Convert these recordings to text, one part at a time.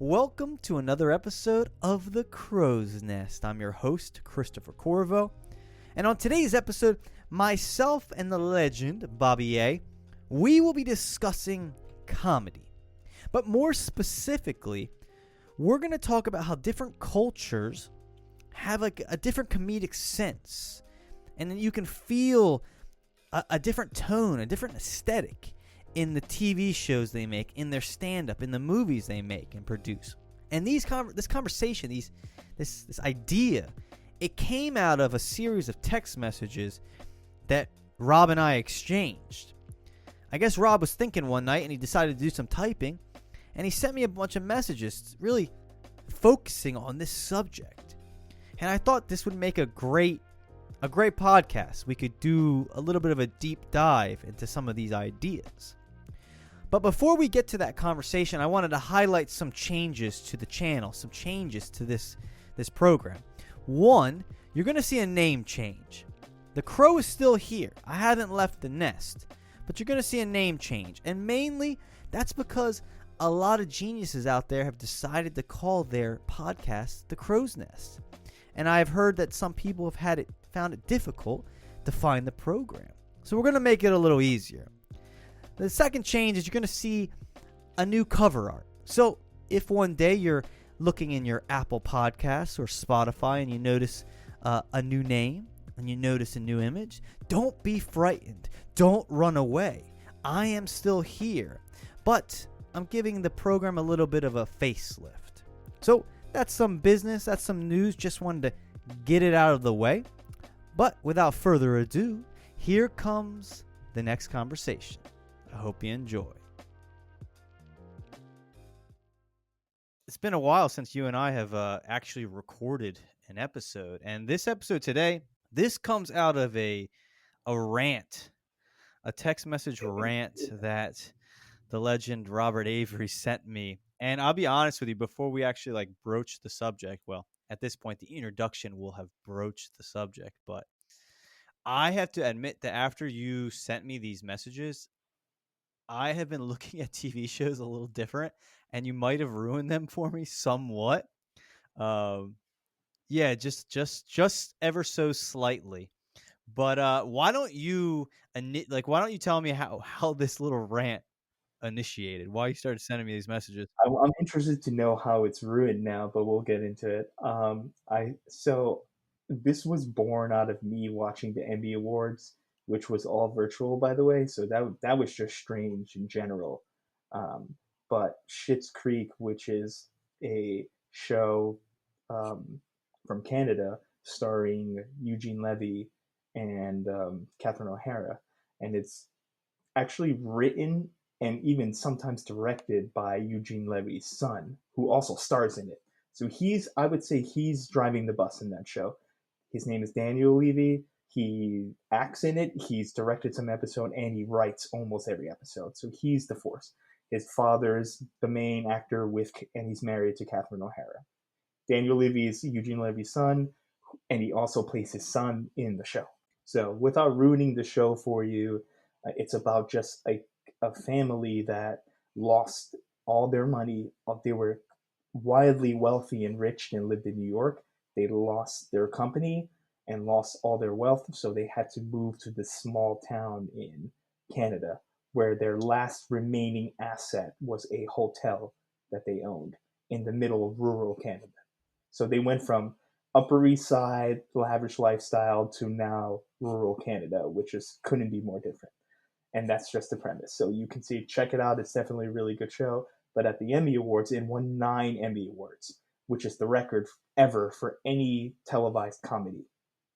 Welcome to another episode of The Crow's Nest. I'm your host, Christopher Corvo. And on today's episode, myself and the legend, Bobby A., we will be discussing comedy. But more specifically, we're going to talk about how different cultures have a different comedic sense. And then you can feel a different tone, a different aesthetic in the TV shows they make, in their stand-up, in the movies they make and produce. And this conversation, this idea, it came out of a series of text messages that Rob and I exchanged. I guess Rob was thinking one night and he decided to do some typing, and he sent me a bunch of messages really focusing on this subject. And I thought this would make a great podcast. We could do a little bit of a deep dive into some of these ideas. But before we get to that conversation, I wanted to highlight some changes to the channel, some changes to this program. One, you're going to see a name change. The Crow is still here. I haven't left the nest. But you're going to see a name change. And mainly, that's because a lot of geniuses out there have decided to call their podcast The Crow's Nest. And I've heard that some people have found it difficult to find the program. So we're going to make it a little easier. The second change is you're going to see a new cover art. So if one day you're looking in your Apple Podcasts or Spotify and you notice a new name and you notice a new image, don't be frightened. Don't run away. I am still here. But I'm giving the program a little bit of a facelift. So that's some business. That's some news. Just wanted to get it out of the way. But without further ado, here comes the next conversation. I hope you enjoy. It's been a while since you and I have actually recorded an episode. And this episode today, this comes out of a rant, a text message rant that the legend Robert Avery sent me. And I'll be honest with you, before we actually broach the subject, well, at this point, the introduction will have broached the subject. But I have to admit that after you sent me these messages, I have been looking at TV shows a little different, and you might have ruined them for me somewhat. Yeah, just ever so slightly. But why don't you tell me how this little rant initiated? Why you started sending me these messages? I'm interested to know how it's ruined now, but we'll get into it. So this was born out of me watching the Emmy Awards, which was all virtual, by the way. So that was just strange in general. But Schitt's Creek, which is a show from Canada starring Eugene Levy and Catherine O'Hara, and it's actually written and even sometimes directed by Eugene Levy's son, who also stars in it. So I would say he's driving the bus in that show. His name is Daniel Levy. He acts in it, he's directed some episode, and he writes almost every episode. So he's the force. His father's the main actor and he's married to Catherine O'Hara. Daniel Levy is Eugene Levy's son, and he also plays his son in the show. So without ruining the show for you, it's about just a family that lost all their money. They were wildly wealthy and rich and lived in New York. They lost their company and lost all their wealth, so they had to move to this small town in Canada where their last remaining asset was a hotel that they owned in the middle of rural Canada. So they went from Upper East Side, lavish lifestyle, to now rural Canada, which couldn't be more different. And that's just the premise. So you can check it out. It's definitely a really good show. But at the Emmy Awards, it won 9 Emmy Awards, which is the record ever for any televised comedy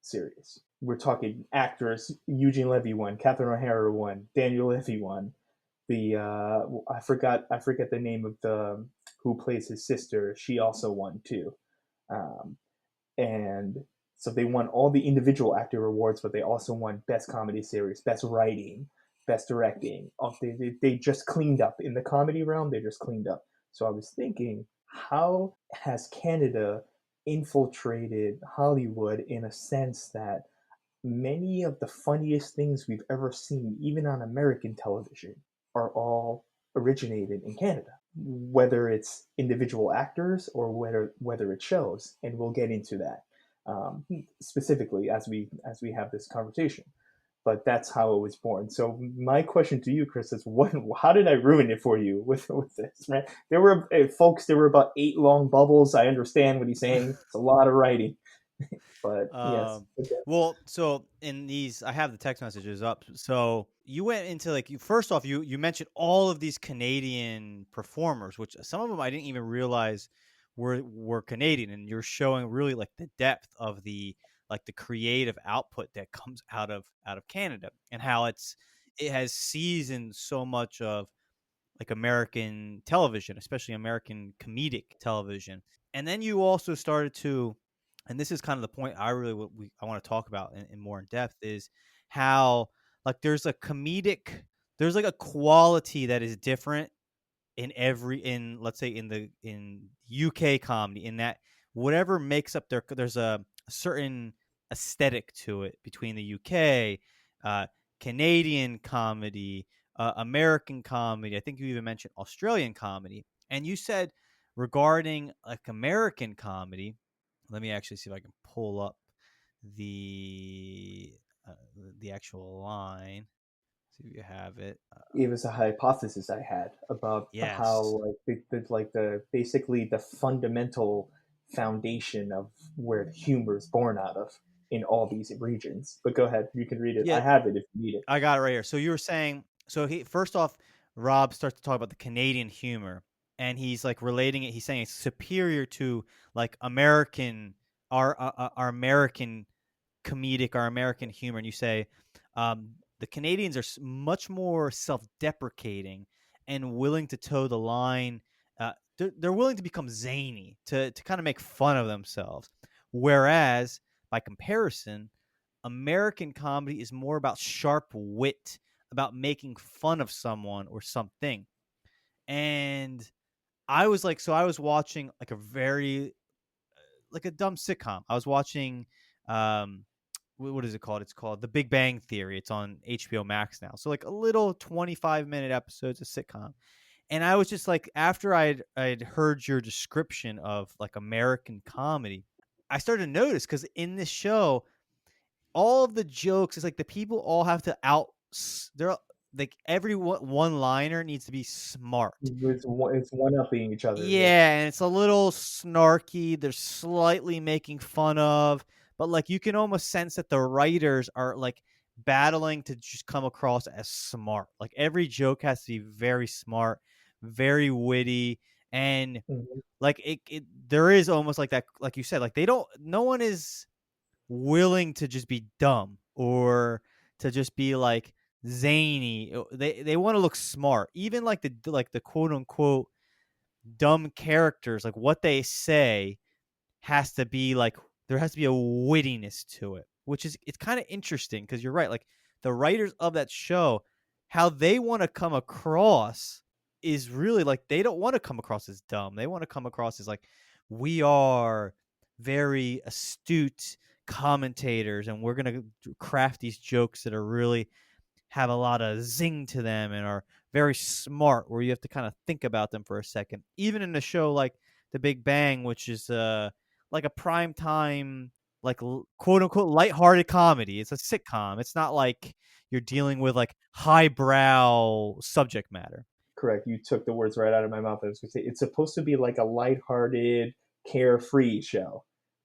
series. We're talking actors. Eugene Levy won, Catherine O'Hara won, Daniel Levy won. I forgot the name of the who plays his sister. She also won too. And so they won all the individual actor awards, but they also won Best Comedy Series, Best Writing, Best Directing. They just cleaned up. In the comedy realm, they just cleaned up. So I was thinking, how has Canada infiltrated Hollywood in a sense that many of the funniest things we've ever seen, even on American television, are all originated in Canada? whether it's individual actors or whether it shows, and we'll get into that specifically as we have this conversation. But that's how it was born. So my question to you, Chris, is what? How did I ruin it for you with this? Right? There were folks. There were about 8 long bubbles. I understand what he's saying. It's a lot of writing, but yes. Um, Okay. well, so in these, I have the text messages up. So you went into like first off, you mentioned all of these Canadian performers, which some of them I didn't even realize were Canadian, and you're showing really like the depth of the creative output that comes out of Canada, and how it has seasoned so much of like American television, especially American comedic television. And then you also started to, and this is kind of the point I really I want to talk about in more in depth, is how like there's like a quality that is different in let's say in UK comedy, in that whatever makes up there's a certain aesthetic to it between the UK, Canadian comedy, American comedy. I think you even mentioned Australian comedy, and you said regarding like American comedy. Let me actually see if I can pull up the uh, the actual line. See if you have it. It was a hypothesis I had about how Yes. like the basically the fundamental foundation of where the humor is born out of in all these regions. But go ahead, you can read it. I Yeah, have it if you need it. I got it right here. So you were saying, so he first off, Rob starts to talk about the Canadian humor, and he's like relating it. He's saying it's superior to like our American comedic, our American humor. And you say the Canadians are much more self-deprecating and willing to toe the line. They're willing to become zany to kind of make fun of themselves, whereas by comparison, American comedy is more about sharp wit, about making fun of someone or something. And I was watching like a very like a dumb sitcom. I was watching um what is it called? It's called The Big Bang Theory. It's on HBO Max now. So like a little 25-minute episodes of sitcom. And I was just like, after I'd heard your description of like American comedy, I started to notice, because in this show, all of the jokes, it's like the people all have to they're like every one liner needs to be smart. It's one upping each other. Yes. Yeah, and it's a little snarky. They're slightly making fun of, but like you can almost sense that the writers are like battling to just come across as smart. Like every joke has to be very smart, very witty, and Mhm. like there is almost like that, like you said, like they don't, no one is willing to just be dumb or to just be like zany. They want to look smart. Even like the quote unquote dumb characters, like what they say has to be like, there has to be a wittiness to it, which is, it's kind of interesting because you're right. Like the writers of that show, how they want to come across is really like they don't want to come across as dumb. They want to come across as like, we are very astute commentators and we're going to craft these jokes that are really have a lot of zing to them and are very smart, where you have to kind of think about them for a second. Even in a show like The Big Bang, which is like a prime time, like quote unquote lighthearted comedy. It's a sitcom. It's not like you're dealing with like highbrow subject matter. Correct. You took the words right out of my mouth. I was going to say it's supposed to be like a lighthearted, carefree show,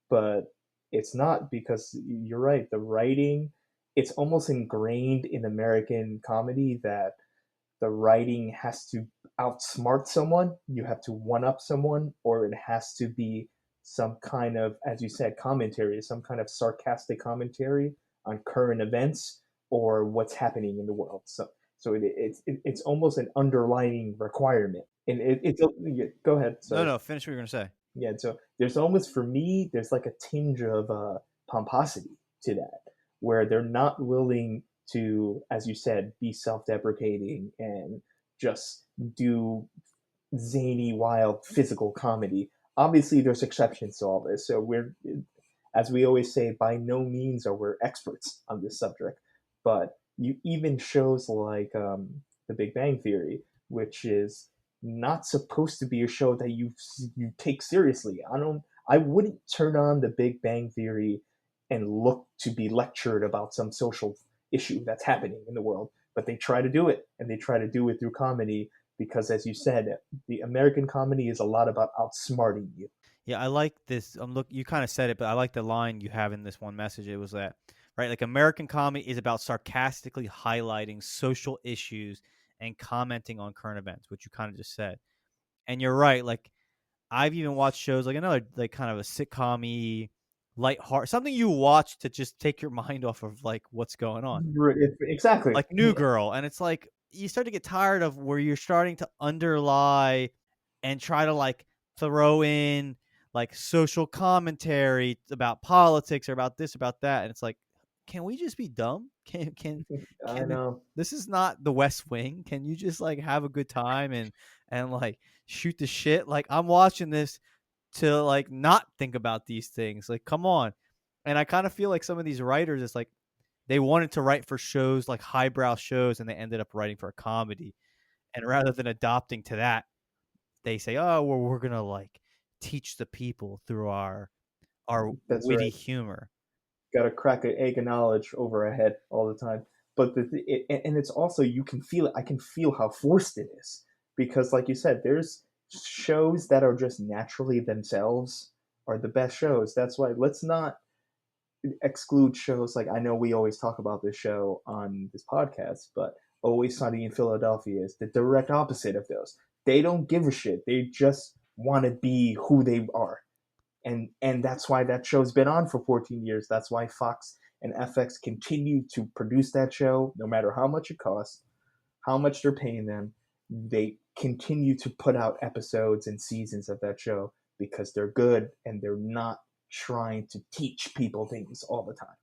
but it's not, because you're right. The writing, it's almost ingrained in American comedy that the writing has to outsmart someone. You have to one up someone, or it has to be some kind of, as you said, commentary, some kind of sarcastic commentary on current events or what's happening in the world. So it's almost an underlying requirement. And yeah, go ahead. No, Sorry. no, finish what you're gonna say. Yeah. So there's almost, for me, there's like a tinge of pomposity to that, where they're not willing to, as you said, be self-deprecating and just do zany, wild physical comedy. Obviously, there's exceptions to all this. So we're, as we always say, by no means are we experts on this subject. But you even shows like The Big Bang Theory, which is not supposed to be a show that you take seriously. I wouldn't turn on The Big Bang Theory and look to be lectured about some social issue that's happening in the world, but they try to do it, and they try to do it through comedy because, as you said, the American comedy is a lot about outsmarting you. Yeah, I like this. You kind of said it, but I like the line you have in this one message. It was that, right? Like American comedy is about sarcastically highlighting social issues and commenting on current events, which you kind of just said. And you're right. Like I've even watched shows like another like kind of a sitcom-y, light heart, something you watch to just take your mind off of like what's going on. Exactly. Like New Girl, and it's like you start to get tired of where you're starting to underlie and try to like throw in like social commentary about politics or about this about that, and it's like, can we just be dumb? I Can know. this is not the West Wing? Can you just like have a good time and like shoot the shit? Like I'm watching this to like not think about these things. Like come on. And I kind of feel like some of these writers, it's like they wanted to write for shows like highbrow shows, and they ended up writing for a comedy. And rather than adopting to that, they say, "Oh, well, we're gonna like teach the people through our That's witty right. humor." Got to crack an egg of knowledge over our head all the time. But and it's also, you can feel it. I can feel how forced it is because, like you said, there's shows that are just naturally themselves are the best shows. That's why let's not exclude shows like, I know we always talk about this show on this podcast, but Always Sunny in Philadelphia is the direct opposite of those. They don't give a shit. They just want to be who they are, and that's why that show's been on for 14 years. That's why Fox and FX continue to produce that show, no matter how much it costs, how much they're paying them. They continue to put out episodes and seasons of that show because they're good and they're not trying to teach people things all the time.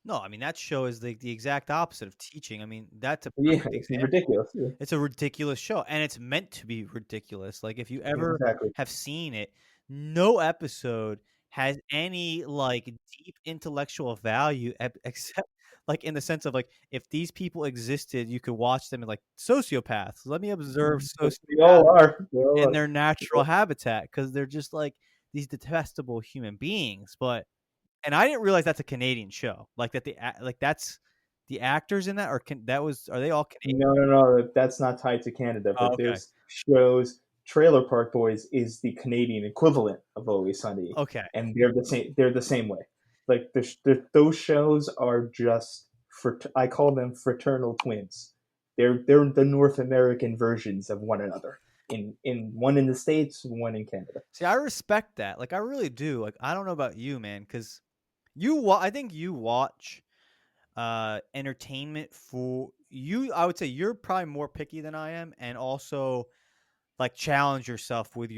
No, I mean that show is the exact opposite of teaching. I mean that's a Yeah, perfect it's example. ridiculous. Yeah, It's a ridiculous show, and it's meant to be ridiculous. Like if you ever exactly. have seen it, no episode has any like deep intellectual value except like in the sense of like if these people existed, you could watch them as like sociopaths. Let me observe They sociopaths all are. They all in are. their natural habitat because they're just like these detestable human beings. But and I didn't realize that's a Canadian show. Like that like that's the actors in that are they all Canadian? No, no, no. That's not tied to Canada. Oh, But okay. there's shows. Trailer Park Boys is the Canadian equivalent of Always Sunny, Okay. and they're the same. They're the same way. Like those shows are just for. I call them fraternal twins. They're the North American versions of one another. In one in the States, one in Canada. See, I respect that. Like I really do. Like I don't know about you, man, cuz I think you watch entertainment for you. I would say you're probably more picky than I am, and also like challenge yourself with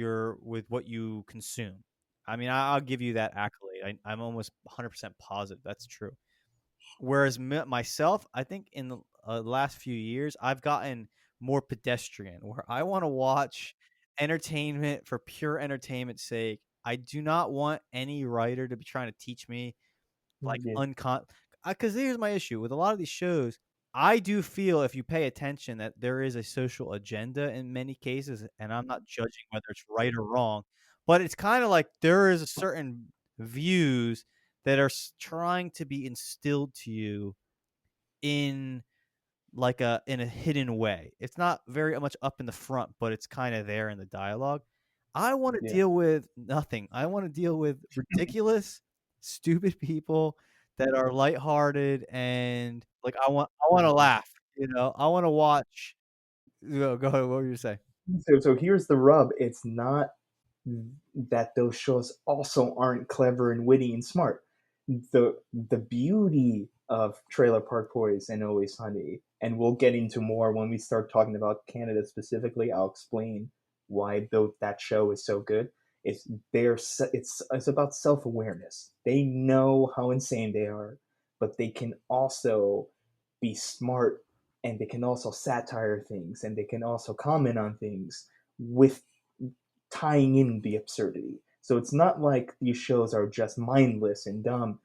what you consume. I mean, I'll give you that accolade. I'm almost 100% positive that's true. Whereas myself, I think in the last few years, I've gotten more pedestrian, where I want to watch entertainment for pure entertainment's sake. I do not want any writer to be trying to teach me like Yeah. because here's my issue with a lot of these shows. I do feel if you pay attention that there is a social agenda in many cases, and I'm not judging whether it's right or wrong, but it's kind of like there is a certain views that are trying to be instilled to you in like a hidden way. It's not very much up in the front, but it's kind of there in the dialogue. I want to Yeah. deal with nothing. I want to deal with ridiculous, stupid people that are lighthearted and like I want to laugh, you know. I want to watch go ahead, what were you say? So here's the rub. It's not that those shows also aren't clever and witty and smart. The beauty of Trailer Park Boys and Always Sunny, and we'll get into more when we start talking about Canada specifically. I'll explain why though that show is so good. It's it's about self awareness. They know how insane they are, but they can also be smart, and they can also satire things, and they can also comment on things with tying in the absurdity. So it's not like these shows are just mindless and dumb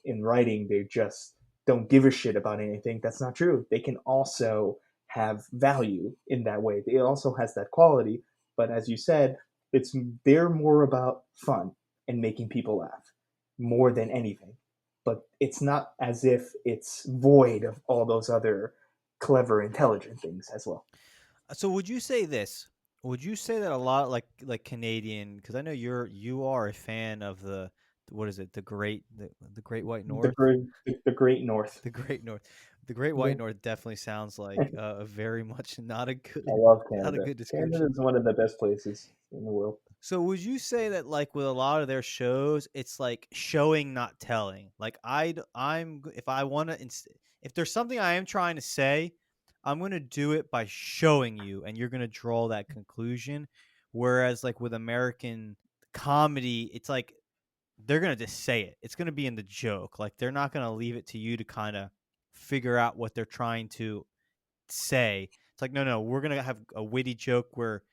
in writing. They just don't give a shit about anything. That's not true. They can also have value in that way. It also has that quality, But as you said, it's they're more about fun and making people laugh more than anything. But it's not as if it's void of all those other clever, intelligent things as well. So would you say this? Would you say that a lot like Canadian? Because I know you are a fan of the what is it? The Great White North. The Great North. The Great North. The Great White Yeah. North definitely sounds like a very much not a I good love not a Canada. good Canada description. is one of the best places in the world. So would you say that like with a lot of their shows, it's like showing, not telling? Like if I want to, if there's something I am trying to say, I'm gonna do it by showing you, and you're gonna draw that conclusion. Whereas like with American comedy, it's like they're gonna just say it. It's gonna be in the joke. Like they're not gonna leave it to you to kind of figure out what they're trying to say. It's like, no, no, we're gonna have a witty joke where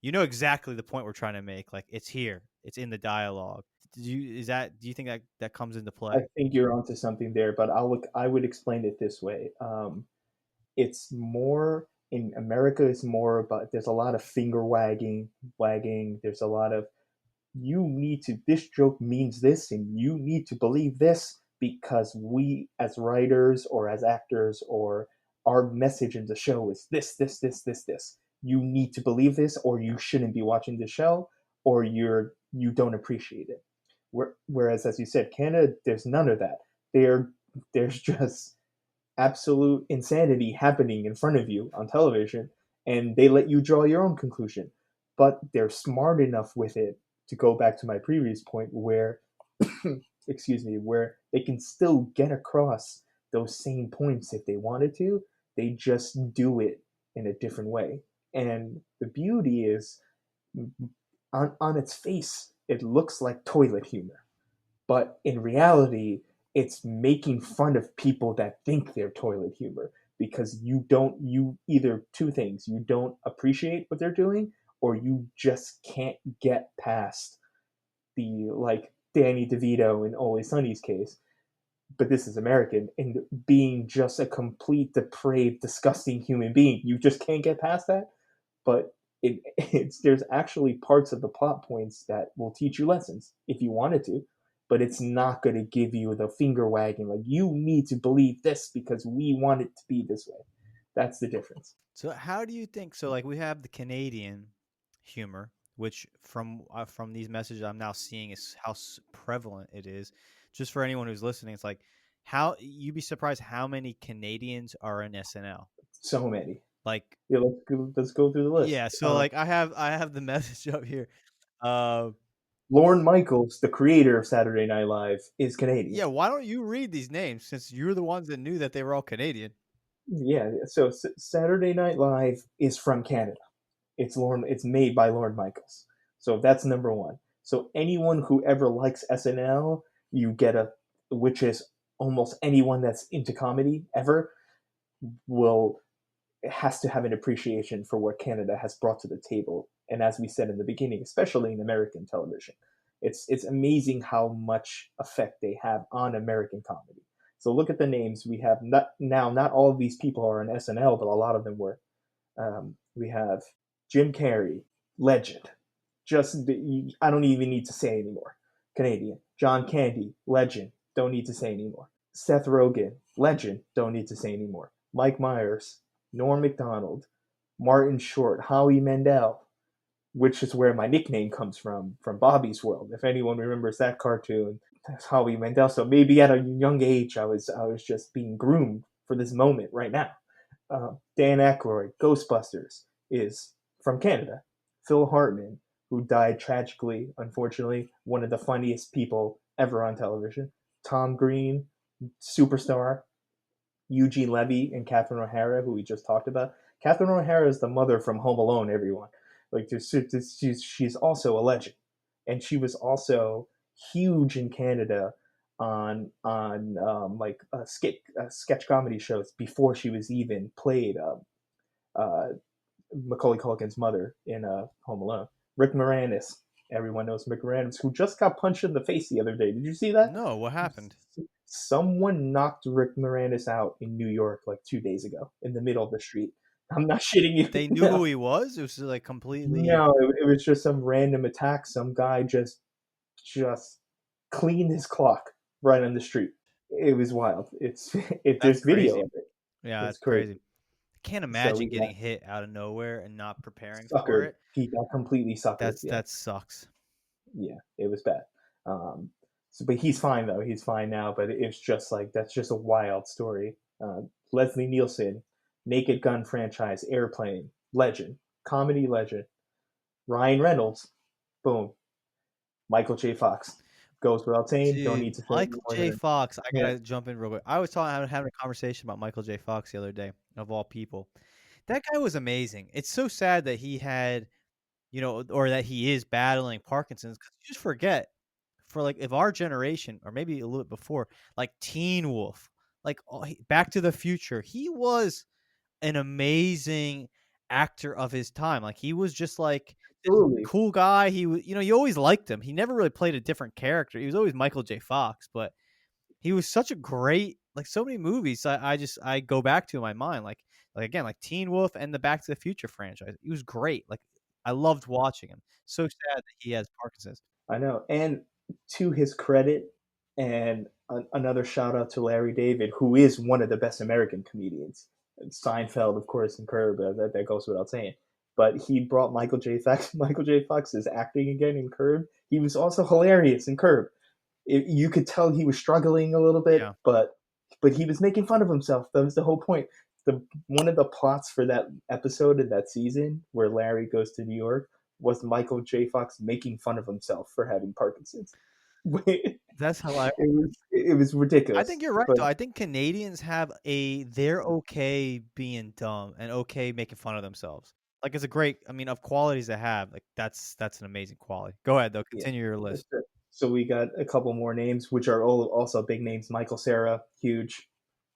you know exactly the point we're trying to make. Like it's here, it's in the dialogue. Do you think that that comes into I play? think you're onto something there, but I would explain it this way. It's more in America. It's more about there's a lot of finger wagging. There's a lot of you need to. This joke means this, and you need to believe this because we, as writers or as actors, or our message in the show is this. You need to believe this, or you shouldn't be watching the show, or you don't appreciate it. Whereas, as you said, Canada, there's none of that. There's just absolute insanity happening in front of you on television, and they let you draw your own conclusion. But they're smart enough with it to go back to my previous point where, excuse me, where they can still get across those same points if they wanted to. They just do it in a different way. And the beauty is, on its face, it looks like toilet humor, but in reality, it's making fun of people that think they're toilet humor because you either two things, you don't appreciate what they're doing, or you just can't get past the like Danny DeVito in Always Sunny's case. But this is American, and being just a complete depraved, disgusting human being, you just can't get past that. But it's there's actually parts of the plot points that will teach you lessons if you wanted to, but it's not going to give you the finger wagging like you need to believe this because we want it to be this way. That's the difference. So how do you think? So like we have the Canadian humor, which from these messages I'm now seeing is how prevalent it is. Just for anyone who's listening, it's like how you'd be surprised how many Canadians are in SNL. So many. Like Yeah, let's go through the list. yeah, so like I have the message up here. Uh, Lorne Michaels, the creator of Saturday Night Live, is Canadian. yeah, why don't you read these names since you're the ones that knew that they were all Canadian? Yeah, so Saturday Night Live is from Canada. It's made by Lorne Michaels. So that's number one. So anyone who ever likes SNL, you get a which is almost anyone that's into comedy ever will has to have an appreciation for what Canada has brought to the table. And as we said in the beginning, especially in American television, it's amazing how much effect they have on American comedy. So look at the names we have. Not all of these people are on SNL, but a lot of them were. We have Jim Carrey, legend. Just I don't even need to say anymore. Canadian. John Candy, legend. Don't need to say anymore. Seth Rogen, legend. Don't need to say anymore. Mike Myers, Norm Macdonald, Martin Short, Howie Mandel, which is where my nickname comes from Bobby's World. If anyone remembers that cartoon, that's Howie Mandel. So maybe at a young age, I was just being groomed for this moment right now. Dan Aykroyd, Ghostbusters, is from Canada. Phil Hartman, who died tragically, unfortunately, one of the funniest people ever on television. Tom Green, superstar. Eugene Levy and Catherine O'Hara, who we just talked about. Catherine O'Hara is the mother from Home Alone, everyone. Like, she's also a legend. And she was also huge in Canada on like sketch comedy shows before she was even played uh, Macaulay Culkin's mother in Home Alone. Rick Moranis, everyone knows Rick Moranis, who just got punched in the face the other day. Did you see that? No, what happened? Someone knocked Rick Moranis out in New York like 2 days ago in the middle of the street. I'm not shitting you. They knew who he was. It was like completely. No, it was just some random attack. Some guy just cleaned his clock right on the street. It was wild. That's There's video crazy. of it. Yeah, It's that's crazy. crazy. I can't So imagine we got getting hit out of nowhere and not preparing for suckered. it. He got completely suckered. Yeah, That sucks. yeah, it was bad. But he's fine though. He's fine now. But it's just like that's just a wild story. Leslie Nielsen, Naked Gun franchise, Airplane, legend, comedy legend. Ryan Reynolds, boom. Michael J. Fox, goes without saying. Don't Dude, need to say Michael more J. than Fox. I yeah. gotta jump in real quick. I was having a conversation about Michael J. Fox the other day, of all people. That guy was amazing. It's so sad that he had, or that he is battling Parkinson's. Because you just forget, for like, if our generation, or maybe a little bit before, like Teen Wolf, like Back to the Future, he was an amazing actor of his time. Like he was just like this Absolutely. cool guy. He was, you always liked him. He never really played a different character. He was always Michael J. Fox, but he was such a great, like, so many movies I go back to in my mind, like again, like Teen Wolf and the Back to the Future franchise. He was great. Like I loved watching him. So sad that he has Parkinson's. I know. And to his credit, and another shout out to Larry David, who is one of the best American comedians. Seinfeld, of course, and Curb. That goes without saying. But he brought Michael J. Fox. Michael J. Fox's acting again in Curb. He was also hilarious in Curb. You could tell he was struggling a little bit, Yeah. but he was making fun of himself. That was the whole point. One of the plots for that episode in that season where Larry goes to New York was Michael J. Fox making fun of himself for having Parkinson's. it That's how I was I ridiculous. think you're right But though. I think Canadians have they're okay being dumb and okay making fun of themselves. Like it's a great, I mean, of qualities to have, like that's an amazing quality. Go ahead though, yeah, continue your that's list. it. So we got a couple more names, which are all also big names. Michael Cera, huge,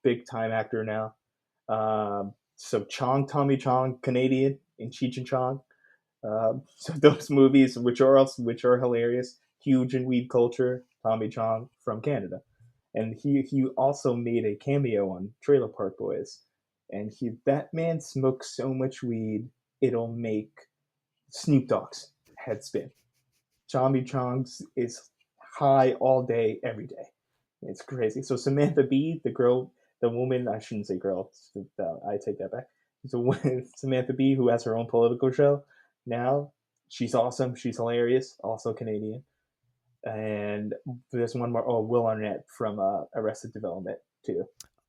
big time actor now. So Tommy Chong, Canadian in Cheech and Chong. So those movies, which are hilarious, huge in weed culture. Tommy Chong from Canada, and he also made a cameo on Trailer Park Boys, and that man smokes so much weed it'll make Snoop Dogg's head spin. Tommy Chong's is high all day, every day. It's crazy. So Samantha Bee, the woman, I shouldn't say girl. I take that back. So Samantha Bee, who has her own political show now, she's awesome. She's hilarious. Also Canadian. And there's one more. Oh, Will Arnett from Arrested Development too.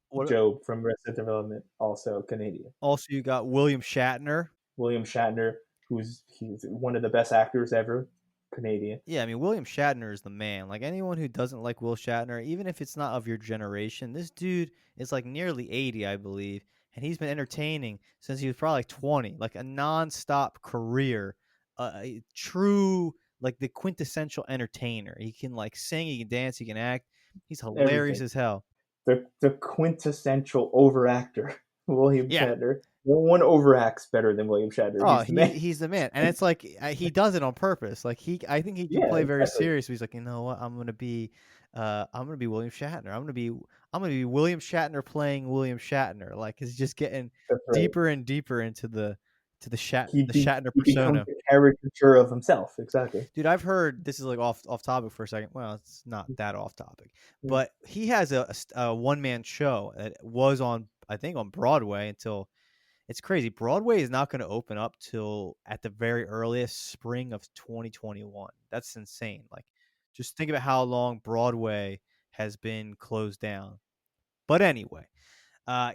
What Joe from Arrested Development, also Canadian. also you got William Shatner. William Shatner, he's one of the best actors ever, Canadian. Yeah, I mean William Shatner is the man. Like anyone who doesn't like Will Shatner, even if it's not of your generation, this dude is like nearly 80, I believe, and he's been entertaining since he was probably like 20, like a non-stop career, a true like the quintessential entertainer. He can like sing, he can dance, he can act. He's hilarious Everything. as hell. The quintessential overactor, William Yeah. Shatner. No one overacts better than William Shatner. Oh, He's the man. he's the man, and it's like he does it on purpose. Like I think he can Yeah, play very exactly. serious. He's like, you know what, I'm gonna be William Shatner. I'm gonna be William Shatner playing William Shatner. Like he's just getting That's right. deeper and deeper into the Shatner He becomes persona. a caricature of himself. Exactly. Dude, I've heard this is like off topic for a second. Well, it's not that off topic, Mm. but he has a one man show that was on, I think, on Broadway until. It's crazy. Broadway is not going to open up till at the very earliest spring of 2021. That's insane. Like, just think about how long Broadway has been closed down. But anyway,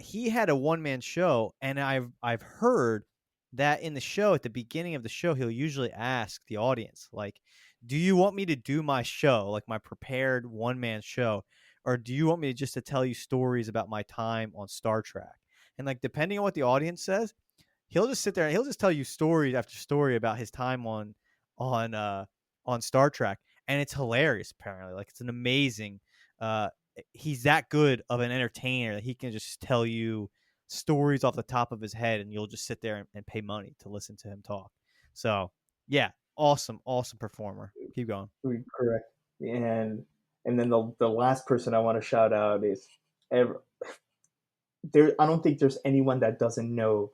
he had a one man show, and I've heard that in the show, at the beginning of the show, he'll usually ask the audience, like, "Do you want me to do my show, like my prepared one man show, or do you want me just to tell you stories about my time on Star Trek?" And like, depending on what the audience says, he'll just sit there and he'll just tell you story after story about his time on uh on Star Trek, and it's hilarious. Apparently, like it's an amazing. Uh, he's that good of an entertainer that he can just tell you stories off the top of his head, and you'll just sit there and pay money to listen to him talk. So yeah, awesome performer. Keep going. Correct. And then the last person I want to shout out is ever there. I don't think there's anyone that doesn't know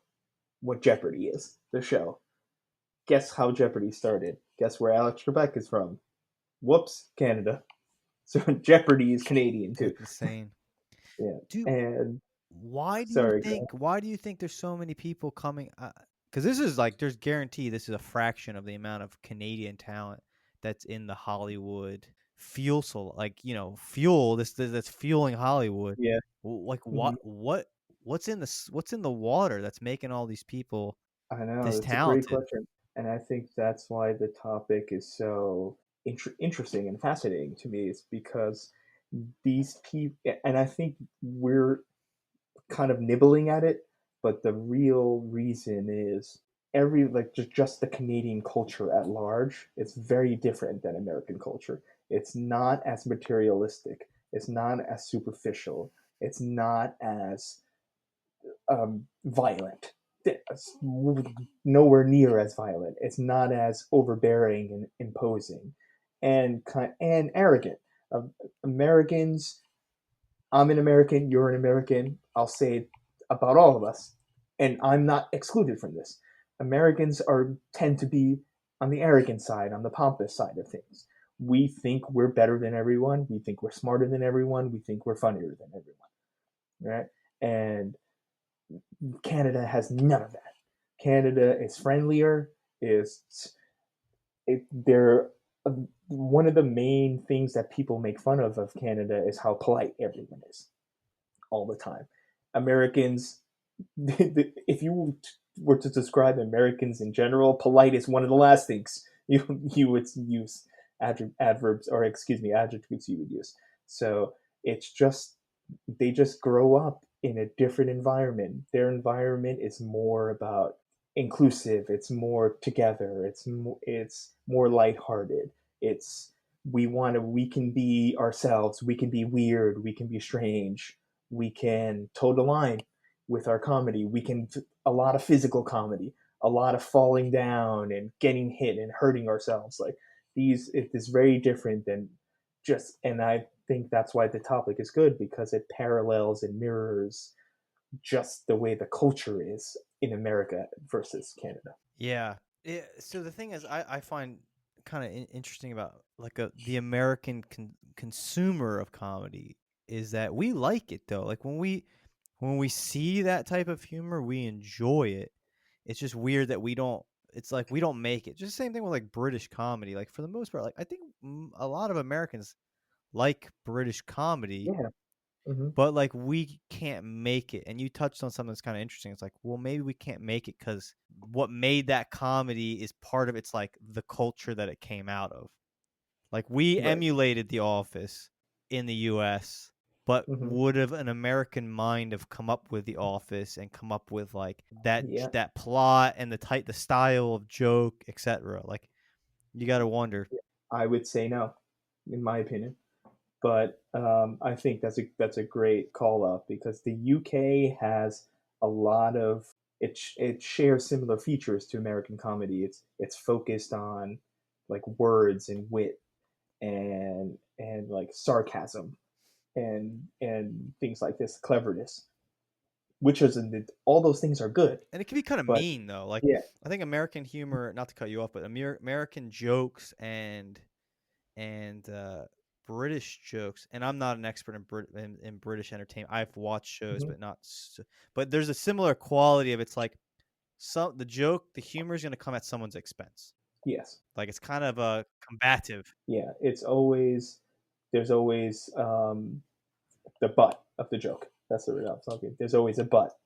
what Jeopardy is, the show. Guess how Jeopardy started? Guess where Alex Trebek is from? Whoops, Canada. So Jeopardy is Canadian too. That's insane. Yeah. Dude, And why do you sorry, go think there's so many people coming? Because this is like there's guarantee this is a fraction of the amount of Canadian talent that's in the Hollywood fuel. So like fuel that's fueling Hollywood. yeah. Like Mhm. what's in the water that's making all these people I know this it's a great talented? question, and I think that's why the topic is so interesting and fascinating to me. Is because these people, and I think we're kind of nibbling at it, but the real reason is every like just the Canadian culture at large. It's very different than American culture. It's not as materialistic. It's not as superficial. It's not as violent. It's nowhere near as violent. It's not as overbearing and imposing, and arrogant. Americans, I'm an American. You're an American. I'll say it about all of us, and I'm not excluded from this. Americans tend to be on the arrogant side, on the pompous side of things. We think we're better than everyone. We think we're smarter than everyone. We think we're funnier than everyone, right? And Canada has none of that. Canada is friendlier. Is they're one of the main things that people make fun of Canada is how polite everyone is all the time. Americans, if you were to describe Americans in general, polite is one of the last things you would use adverbs or excuse me adjectives you would use. So it's just they just grow up in a different environment. Their environment is more about inclusive. It's more together. It's more lighthearted. It's we can be ourselves. We can be weird. We can be strange. We can toe the line with our comedy. We can a lot of physical comedy, a lot of falling down and getting hit and hurting ourselves. Like it is very different than just. And I think that's why the topic is good because it parallels and mirrors just the way the culture is in America versus Canada. Yeah. So the thing is, I find kind of interesting about like the American consumer of comedy is that we like it though. Like when we see that type of humor, we enjoy it. It's just weird that we don't. It's like we don't make it. Just the same thing with like British comedy. Like for the most part, like I think a lot of Americans like British comedy, Yeah. Hmm. but like we can't make it. And you touched on something that's kind of interesting. It's like, well, maybe we can't make it because what made that comedy is part of it's like the culture that it came out of. Like we Right. emulated The Office in the U.S., but Hmm. would have an American mind have come up with The Office and come up with like that Yeah. that plot and the style of joke, etc. Like you got to wonder. I would say no, in my opinion. But I think that's a great call out because the UK has a lot of it shares similar features to American comedy. It's focused on like words and wit and like sarcasm and things like this, cleverness, which is all those things are good. And it can be kind of But mean though. Like yeah, I think American humor, not to cut you off, but American jokes and British jokes, and I'm not an expert in British entertainment. I've watched shows, mhm, but but there's a similar quality of it's like the humor is going to come at someone's expense. yes, Like it's kind of a combative. yeah, it's always there's always the butt of the joke. That's the word I'm talking. There's always a butt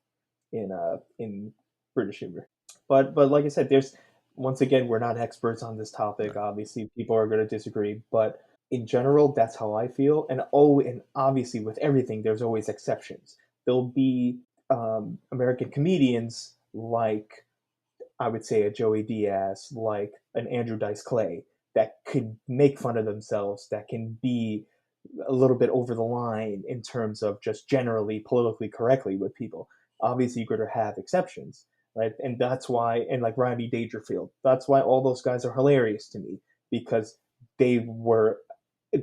in British humor. But like I said, there's once again we're not experts on this No. topic. Obviously, people are going to disagree, but in general, that's how I feel. And obviously with everything, there's always exceptions. There'll be American comedians like I would say a Joey Diaz, like an Andrew Dice Clay, that could make fun of themselves, that can be a little bit over the line in terms of just generally politically correctly with people. Obviously, you're going to have exceptions, right? And that's why, and like Rodney Dangerfield, that's why all those guys are hilarious to me because they were,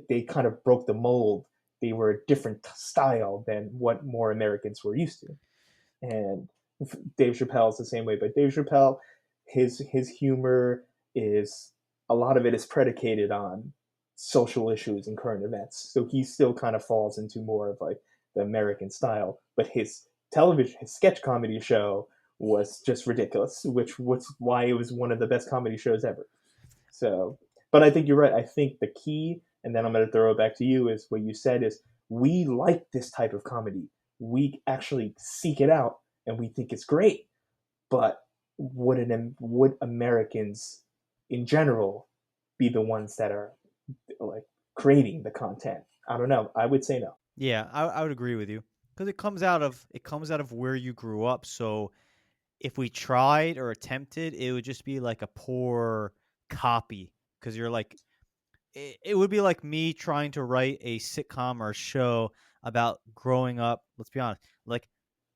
they kind of broke the mold. They were a different style than what more Americans were used to. And Dave Chappelle's the same way, but Dave Chappelle, his humor is a lot of it is predicated on social issues and current events. So he still kind of falls into more of like the American style, but his sketch comedy show was just ridiculous, which was why it was one of the best comedy shows ever. So, but I think you're right. I think the key, and then I'm going to throw it back to you, is what you said is we like this type of comedy. We actually seek it out and we think it's great. But would Americans in general be the ones that are like creating the content? I don't know. I would say no. Yeah, I would agree with you because it comes out of where you grew up. So if we tried or attempted, it would just be like a poor copy because you're like it would be like me trying to write a sitcom or a show about growing up. Let's be honest, like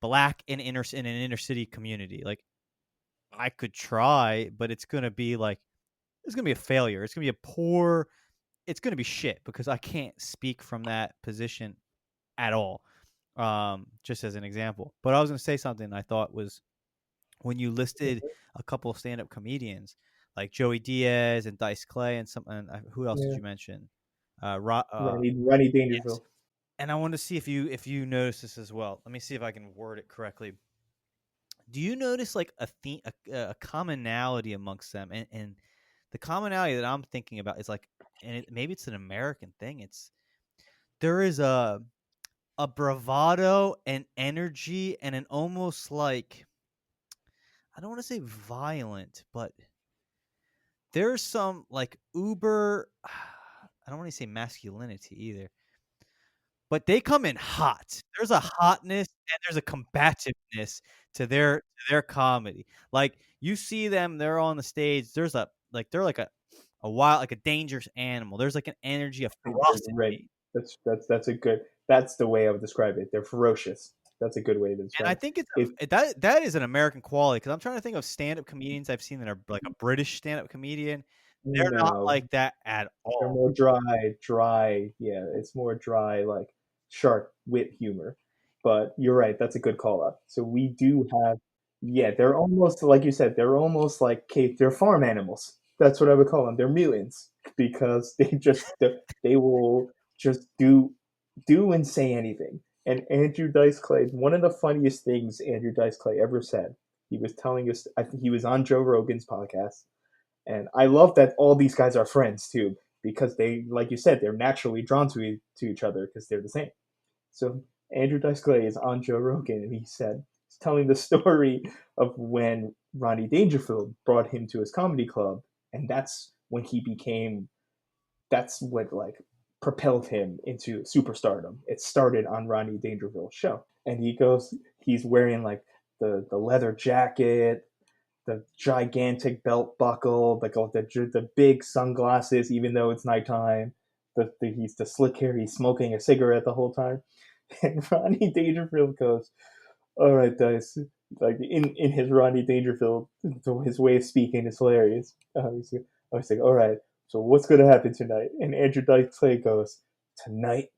black in an inner city community. Like I could try, but it's gonna be like it's gonna be a failure. It's gonna be a poor. It's gonna be shit because I can't speak from that position at all. Just as an example. But I was gonna say something I thought was when you listed a couple of stand-up comedians like Joey Diaz and Dice Clay and who else did Yeah. you mention? Ronnie Yes. Dangerfield. And I wanted to see if you notice this as well. Let me see if I can word it correctly. Do you notice like a commonality amongst them? And the commonality that I'm thinking about is like, maybe it's an American thing. There is a bravado and energy and an almost like I don't want to say violent, but there's some like uber I don't want to say masculinity either. But they come in hot. There's a hotness and there's a combativeness to their comedy. Like you see them, they're on the stage. There's a like they're like a wild like a dangerous animal. There's like an energy of Right. ferocity. That's a good. That's the way I would describe it. They're ferocious. That's a good way to And I describe think it. that is an American quality because I'm trying to think of stand-up comedians I've seen that are like a British stand-up comedian. They're not No, like that at they're all. more dry. Yeah, it's more dry, like sharp wit humor. But you're right. That's a good call out. So we do have. Yeah, they're almost like you said. They're almost like cave. They're farm animals. That's what I would call them. They're mutants because they will just do and say anything. And Andrew Dice Clay, one of the funniest things Andrew Dice Clay ever said, he was telling us, I think he was on Joe Rogan's podcast. And I love that all these guys are friends too, because they, like you said, they're naturally drawn to each other because they're the same. So Andrew Dice Clay is on Joe Rogan, and he's telling the story of when Ronnie Dangerfield brought him to his comedy club, and that's what like propelled him into superstardom. It started on Ronnie Dangerfield's show, and he's wearing like the leather jacket, the gigantic belt buckle, the big sunglasses, even though it's nighttime. He's the slick hair. He's smoking a cigarette the whole time, and Ronnie Dangerfield goes, "All right, Dice." Like in his Ronnie Dangerfield, his way of speaking is hilarious. I was like, "All right, so what's going to happen tonight?" And Andrew Dice Clay goes, "Tonight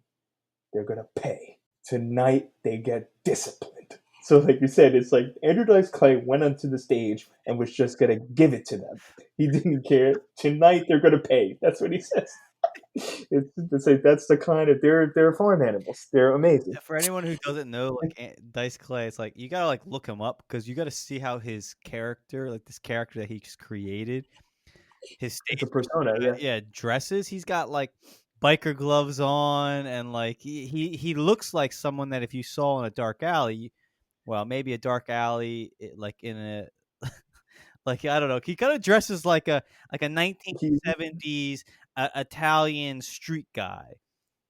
they're going to pay. Tonight they get disciplined." So, like you said, it's like Andrew Dice Clay went onto the stage and was just going to give it to them. He didn't care. Tonight they're going to pay. That's what he says. It's like that's the kind of they're farm animals. They're amazing. For anyone who doesn't know, like Dice Clay, it's like you gotta like look him up because you gotta see how his character, like this character that he just created, his It's a stage persona, persona, yeah. yeah, dresses. He's got like biker gloves on, and like he looks like someone that if you saw in a dark alley, well, maybe a dark alley, like in a like I don't know, he kind of dresses like a He's 1970s Italian street guy.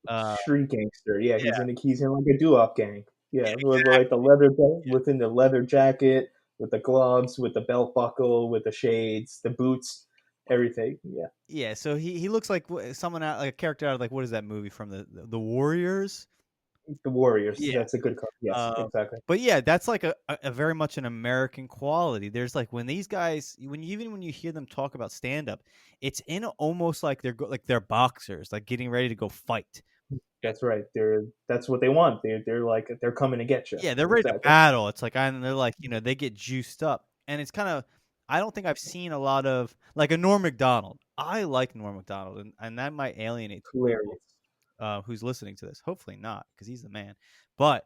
Uh, street gangster. Yeah, yeah, he's in like a doo-wop gang. Yeah, with like the leather within the leather jacket, with the gloves, with the belt buckle, with the shades, the boots, everything. Yeah, yeah. So he looks like someone out like a character out of like what is that movie from the Warriors? the Warriors. Yeah. That's a good call. Yes, Um, exactly. but yeah, that's like a very much an American quality. There's like when these guys, even when you hear them talk about stand up, it's in almost like like they're boxers, like getting ready to go fight. That's right. That's what they want. They're like they're coming to get you. Yeah, they're ready to Exactly. battle. It's like and they're like, they get juiced up. And it's kind of I don't think I've seen a lot of like a Norm Macdonald. I like Norm Macdonald, and that might alienate some people Hilarious. who's listening to this. Hopefully not, because he's the man. But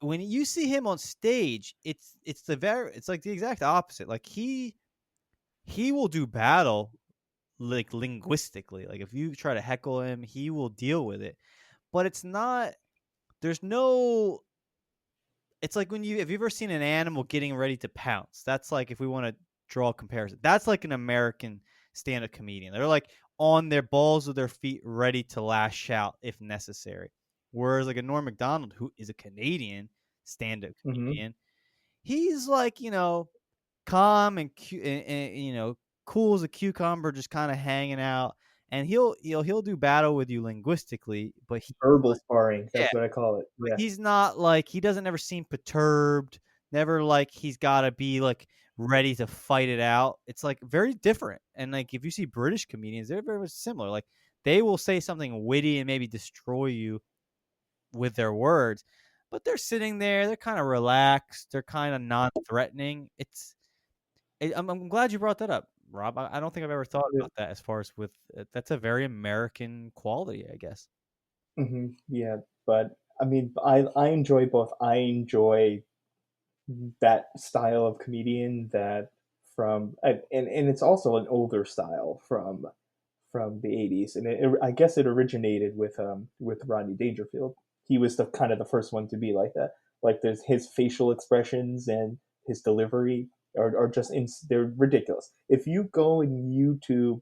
when you see him on stage, it's like the exact opposite. Like he will do battle like linguistically. Like if you try to heckle him, he will deal with it. But it's not. There's no. It's like when have you ever seen an animal getting ready to pounce? That's like if we want to draw a comparison. That's like an American stand-up comedian. They're like on their balls of their feet, ready to lash out if necessary. Whereas like a Norm Macdonald, who is a Canadian stand-up Mm-hmm. comedian, he's like calm and, cool as a cucumber, just kind of hanging out. And he'll do battle with you linguistically, but Verbal sparring. yeah, That's what I call it. but Yeah. he's not like he doesn't ever seem perturbed. Never like he's got to be like ready to fight it out. It's like very different. And like if you see British comedians, they're very much similar. Like they will say something witty and maybe destroy you with their words, but they're sitting there. They're kind of relaxed. They're kind of non-threatening. I'm glad you brought that up, Rob. I don't think I've ever thought about that as far as with that's a very American quality, I guess. Mm-hmm. Yeah, but I mean, I enjoy both. I enjoy that style of comedian that and it's also an older style from the 80s, and I guess it originated with Rodney Dangerfield. He was the kind of the first one to be like that. Like there's his facial expressions and his delivery are just they're ridiculous. If you go and YouTube,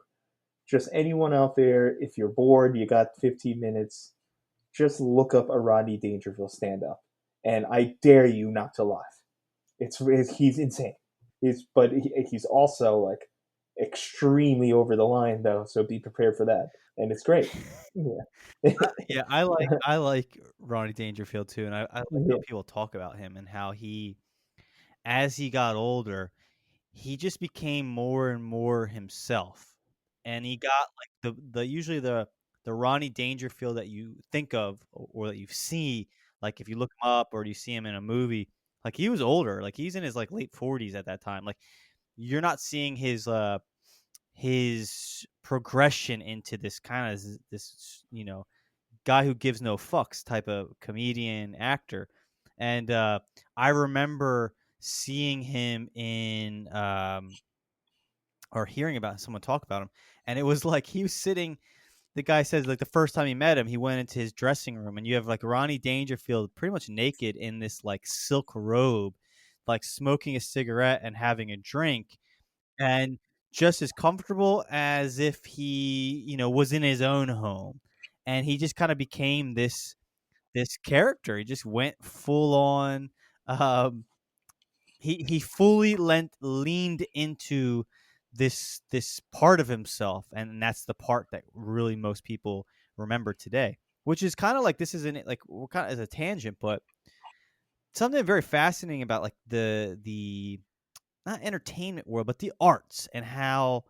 just anyone out there, if you're bored, you got 15 minutes, just look up a Rodney Dangerfield stand up, and I dare you not to laugh. He's insane. He's also like extremely over the line though, so be prepared for that, and it's great. Yeah. Yeah, I like Ronnie Dangerfield too, and I like how Yeah. people talk about him and how as he got older, he just became more and more himself, and he got like the usually the Ronnie Dangerfield that you think of or that you see, like if you look him up or you see him in a movie, like he was older, like he's in his like late 40s at that time. Like you're not seeing his progression into this kind of this guy who gives no fucks type of comedian actor. And I remember seeing him in or hearing about someone talk about him, and it was like he was sitting. The guy says like the first time he met him, he went into his dressing room, and you have like Ronnie Dangerfield pretty much naked in this like silk robe, like smoking a cigarette and having a drink, and just as comfortable as if he was in his own home. And he just kind of became this character. He just went full on. um he fully leaned into this part of himself, and that's the part that really most people remember today, which is kind of like this isn't like we're kind of as a tangent, but something very fascinating about like the not entertainment world but the arts, and how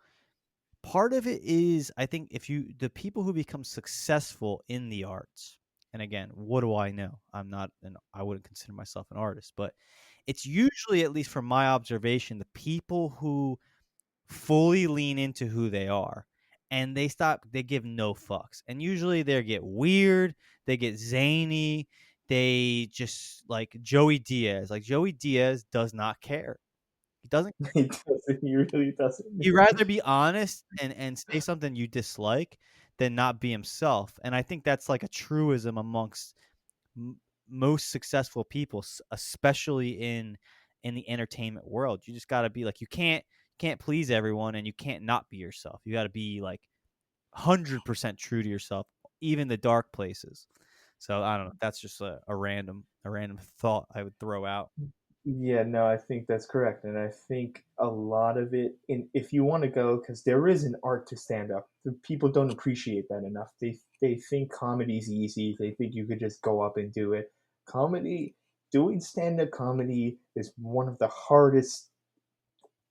part of it is, I think, if you the people who become successful in the arts, and again, what do I know? I wouldn't consider myself an artist, but it's usually, at least from my observation, the people who fully lean into who they are, and they give no fucks. And usually they get weird, they get zany, they just like Joey Diaz. Like Joey Diaz does not care. He doesn't. He doesn't. He really doesn't. He'd rather be honest and say something you dislike than not be himself. And I think that's like a truism amongst most successful people, especially in the entertainment world. You just got to be like, you can't please everyone, and you can't not be yourself. You got to be like 100% true to yourself, even the dark places. So I don't know. That's just a random thought I would throw out. Yeah, no, I think that's correct, and I think a lot of it, if you want to go, because there is an art to stand up. People don't appreciate that enough. They think comedy's easy. They think you could just go up and do it. Comedy, doing stand up comedy is one of the hardest,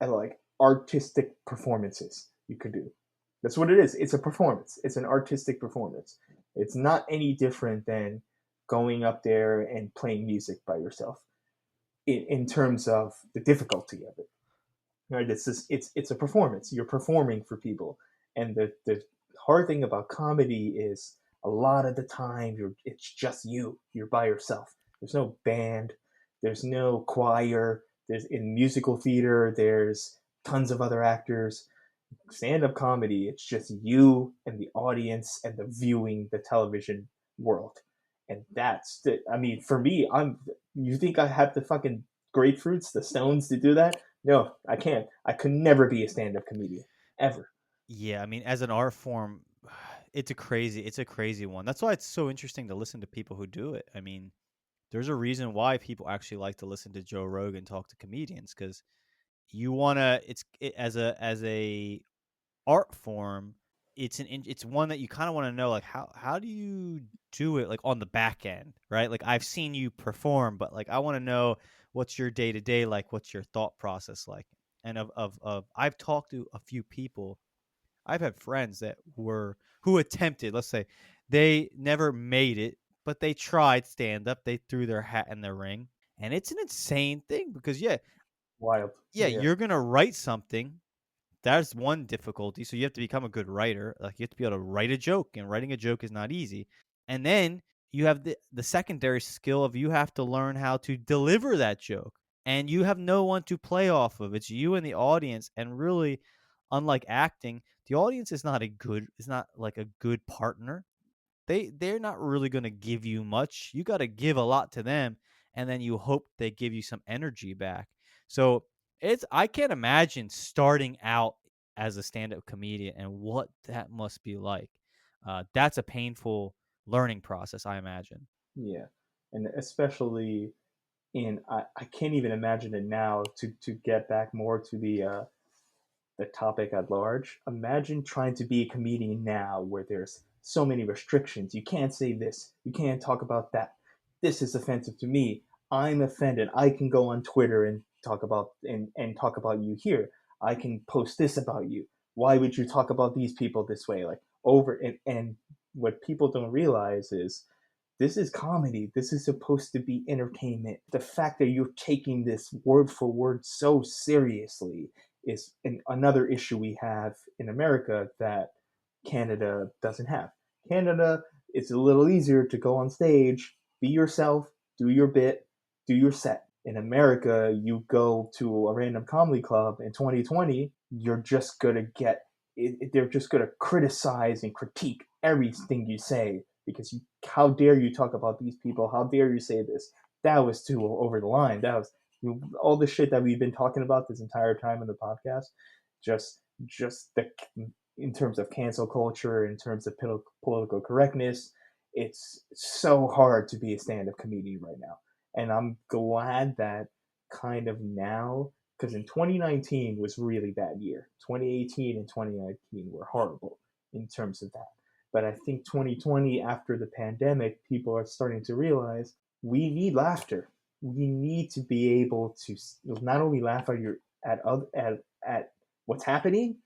like artistic performances you could do. That's what it is. It's a performance. It's an artistic performance, It's not any different than going up there and playing music by yourself in terms of the difficulty of it. Right? It's a performance. You're performing for people, and the hard thing about comedy is a lot of the time it's just you. You're by yourself. There's no band. There's no choir. There's in musical theater. There's tons of other actors. Stand-up comedy, it's just you and the audience and the viewing the television world, and that's the. I mean, for me, I'm. You think I have the fucking grapefruits, the stones to do that? No, I can't. I could never be a stand-up comedian ever. Yeah, I mean, as an art form, it's a crazy one. That's why it's so interesting to listen to people who do it. I mean, there's a reason why people actually like to listen to Joe Rogan talk to comedians, because you wanna. As a art form, it's one that you kind of want to know, like how do you do it, like on the back end, right? Like I've seen you perform, but like I want to know what's your day to day like, what's your thought process like. And of I've talked to a few people. I've had friends that who attempted, let's say, they never made it, but they tried stand up. They threw their hat in the ring, and it's an insane thing because Wild. yeah, Yeah. you're gonna write something. That's one difficulty. So you have to become a good writer. Like you have to be able to write a joke, and writing a joke is not easy. And then you have the secondary skill of you have to learn how to deliver that joke. And you have no one to play off of. It's you and the audience. And really, unlike acting, the audience is not like a good partner. They're not really going to give you much. You got to give a lot to them, and then you hope they give you some energy back. So it's I can't imagine starting out as a stand-up comedian and what that must be like. That's a painful learning process, I imagine. Yeah, and especially I can't even imagine it now. To get back more to the topic at large. Imagine trying to be a comedian now where there's so many restrictions. You can't say this. You can't talk about that. This is offensive to me. I'm offended. I can go on Twitter and talk about you here. I can post this about you. Why would you talk about these people this way? Like over and what people don't realize is this is comedy. This is supposed to be entertainment. The fact that you're taking this word for word so seriously is another issue we have in America that Canada doesn't have. Canada, it's a little easier to go on stage, be yourself, do your bit, do your set. In America, you go to a random comedy club in 2020, you're just gonna get they're just gonna criticize and critique everything you say because how dare you talk about these people? How dare you say this? That was too over the line. That was all the shit that we've been talking about this entire time in the podcast. Just the in terms of cancel culture, in terms of political correctness, it's so hard to be a stand-up comedian right now. And I'm glad that kind of now, because in 2019 was really bad year. 2018 and 2019 were horrible in terms of that. But I think 2020, after the pandemic, people are starting to realize we need laughter. We need to be able to not only laugh at what's happening,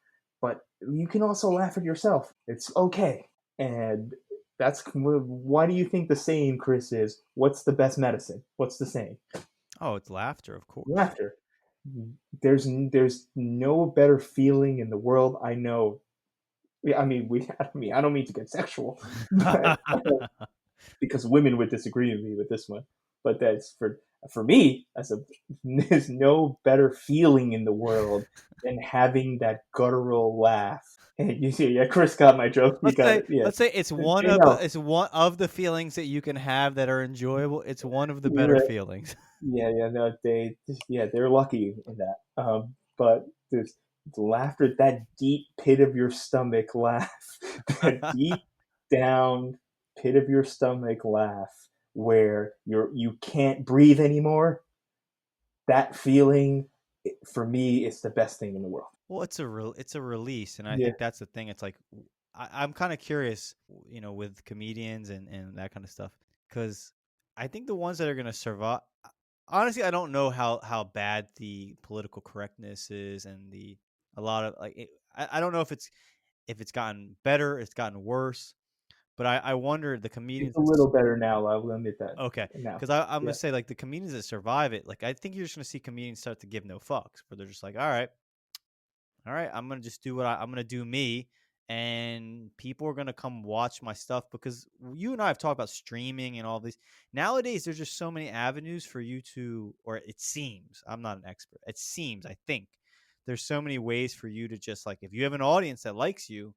but you can also laugh at yourself. It's okay. And that's why do you think the saying, Chris, is what's the best medicine? What's the saying? Oh, it's laughter, of course. Laughter. There's no better feeling in the world. I know. I mean, I don't mean to get sexual, but because women would disagree with me with this one. But that's for me as a there's no better feeling in the world than having that guttural laugh. And you see, yeah, Chris got my joke. You let's got say it. Yeah, let's say you know, it's one of the feelings that you can have that are enjoyable. It's one of the better right. feelings. Yeah, no, they're lucky in that. But there's laughter, that deep pit of your stomach laugh, that deep down pit of your stomach laugh, where you can't breathe anymore. That feeling, for me, is the best thing in the world. Well, it's a release, and I Yeah, think that's the thing. It's like I'm kind of curious, with comedians and that kind of stuff, because I think the ones that are gonna survive. Honestly, I don't know how bad the political correctness is, and a lot of like I don't know if it's gotten better, it's gotten worse, But I wonder the He's comedians. a little better now. I will admit that. Okay, Now, because I'm gonna yeah, say like the comedians that survive it, like I think you're just gonna see comedians start to give no fucks, where they're just like, all right, I'm gonna just do I'm gonna do me, and people are gonna come watch my stuff because you and I have talked about streaming and all these. Nowadays, there's just so many avenues for you to, or it seems, I'm not an expert. It seems, I think, there's so many ways for you to just like if you have an audience that likes you,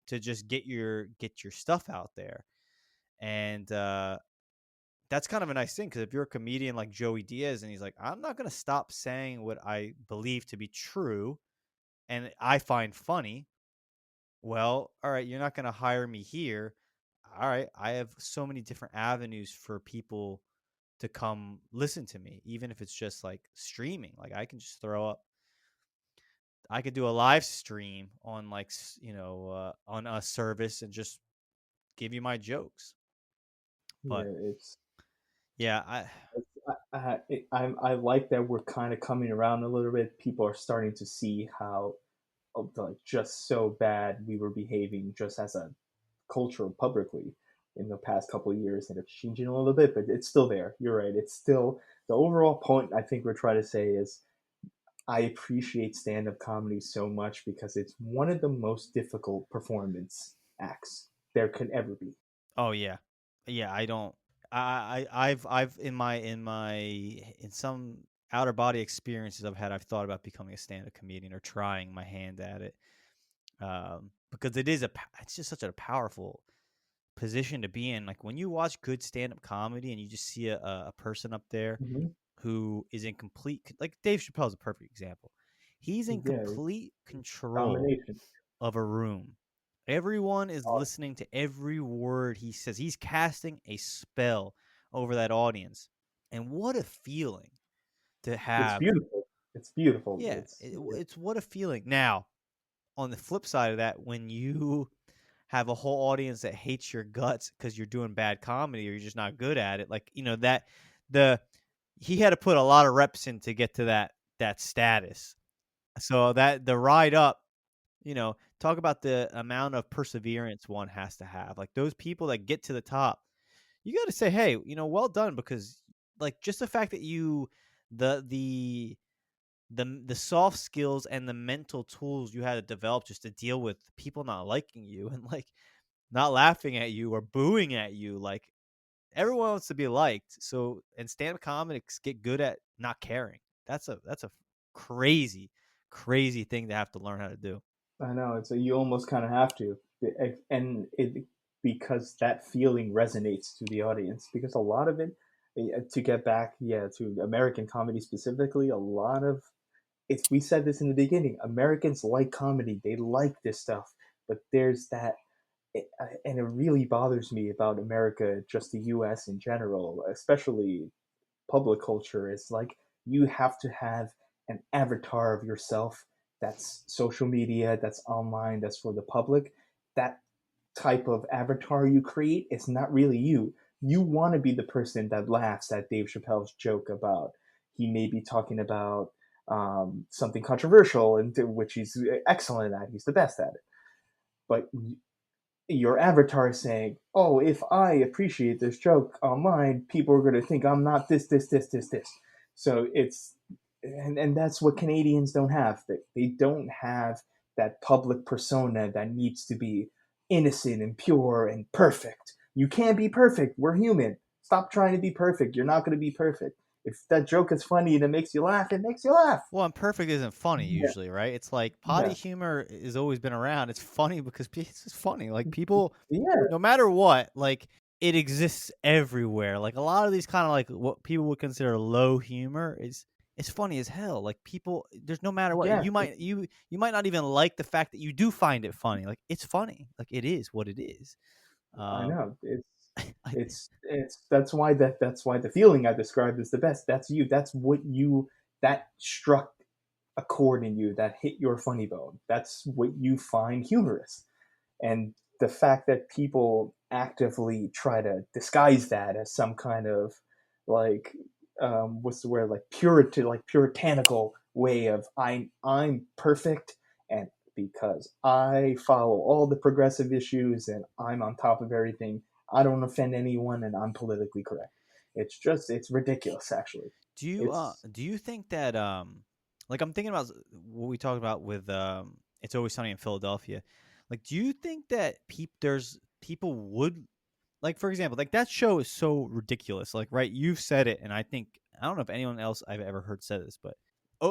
to just get your stuff out there, and that's kind of a nice thing because if you're a comedian like Joey Diaz and he's like, I'm not gonna stop saying what I believe to be true and I find funny. Well, all right, you're not going to hire me here. All right, I have so many different avenues for people to come listen to me, even if it's just like streaming. Like I can just throw up, I could do a live stream on like, on a service and just give you my jokes. But yeah, it's. yeah, I like that we're kind of coming around a little bit. People are starting to see how like just so bad we were behaving just as a culture publicly in the past couple of years, and it's changing a little bit, but it's still there. You're right. It's still the overall point. I think we're trying to say is I appreciate stand-up comedy so much because it's one of the most difficult performance acts there could ever be. oh yeah, yeah. I don't. I've in some outer body experiences I've had. I've thought about becoming a stand-up comedian or trying my hand at it, because it's just such a powerful position to be in. Like when you watch good stand-up comedy and you just see a person up there Mm-hmm. who is in complete, like Dave Chappelle is a perfect example. He's in Yeah, it's complete control domination. of a room. Everyone is Uh, listening to every word he says. He's casting a spell over that audience. And what a feeling to It's have. beautiful. It's beautiful. Yeah, it's what a feeling. Now, on the flip side of that, when you have a whole audience that hates your guts because you're doing bad comedy or you're just not good at it, like that the he had to put a lot of reps in to get to that status. So that the ride up, talk about the amount of perseverance one has to have. Like those people that get to the top, you got to say, hey, well done, because like just the fact that the the the soft skills and the mental tools you had to develop just to deal with people not liking you and like not laughing at you or booing at you. Like everyone wants to be liked. So and stand-up comics get good at not caring. That's a crazy, crazy thing to have to learn how to do. I know. It's you almost kind of have to, and it because that feeling resonates to the audience. Because a lot of it, to get back, yeah, to American comedy specifically, a lot of it's. We said this in the beginning. Americans like comedy. They like this stuff, but there's that, and it really bothers me about America, just the U.S. in general, especially public culture. Is like you have to have an avatar of yourself that's social media, that's online, that's for the public. That type of avatar you create is not really you. You want to be the person that laughs at Dave Chappelle's joke about he may be talking about something controversial, and which he's excellent at. He's the best at it. But your avatar is saying, "Oh, if I appreciate this joke online, people are going to think I'm not this, this, this, this, this." So it's, and that's what Canadians don't have. They don't have that public persona that needs to be innocent and pure and perfect. You can't be perfect. We're human. Stop trying to be perfect. You're not going to be perfect. If that joke is funny and it makes you laugh, it makes you laugh. Well, and perfect isn't funny Yeah, usually, right? It's like potty yeah, humor has always been around. It's funny because it's just funny. Like people, yeah, no matter what, like it exists everywhere. Like a lot of these kind of like what people would consider low humor is it's funny as hell. Like people, there's no matter what yeah. you might not even like the fact that you do find it funny. Like it's funny. Like it is what it is. I Um, know. I, It's that's why the feeling I described is the best. That's you. That's what you that struck a chord in you that hit your funny bone. That's what you find humorous. And the fact that people actively try to disguise that as some kind of like what's the word, like puritanical way of I'm perfect and because I follow all the progressive issues and I'm on top of everything. I don't offend anyone and I'm politically correct. It's ridiculous, actually. It's Do you think that like I'm thinking about what we talked about with It's Always Sunny in Philadelphia. Like, do you think that there's people would, like, for example, like that show is so ridiculous. Like, right, you've said it, and I think I don't know if anyone else I've ever heard said this, but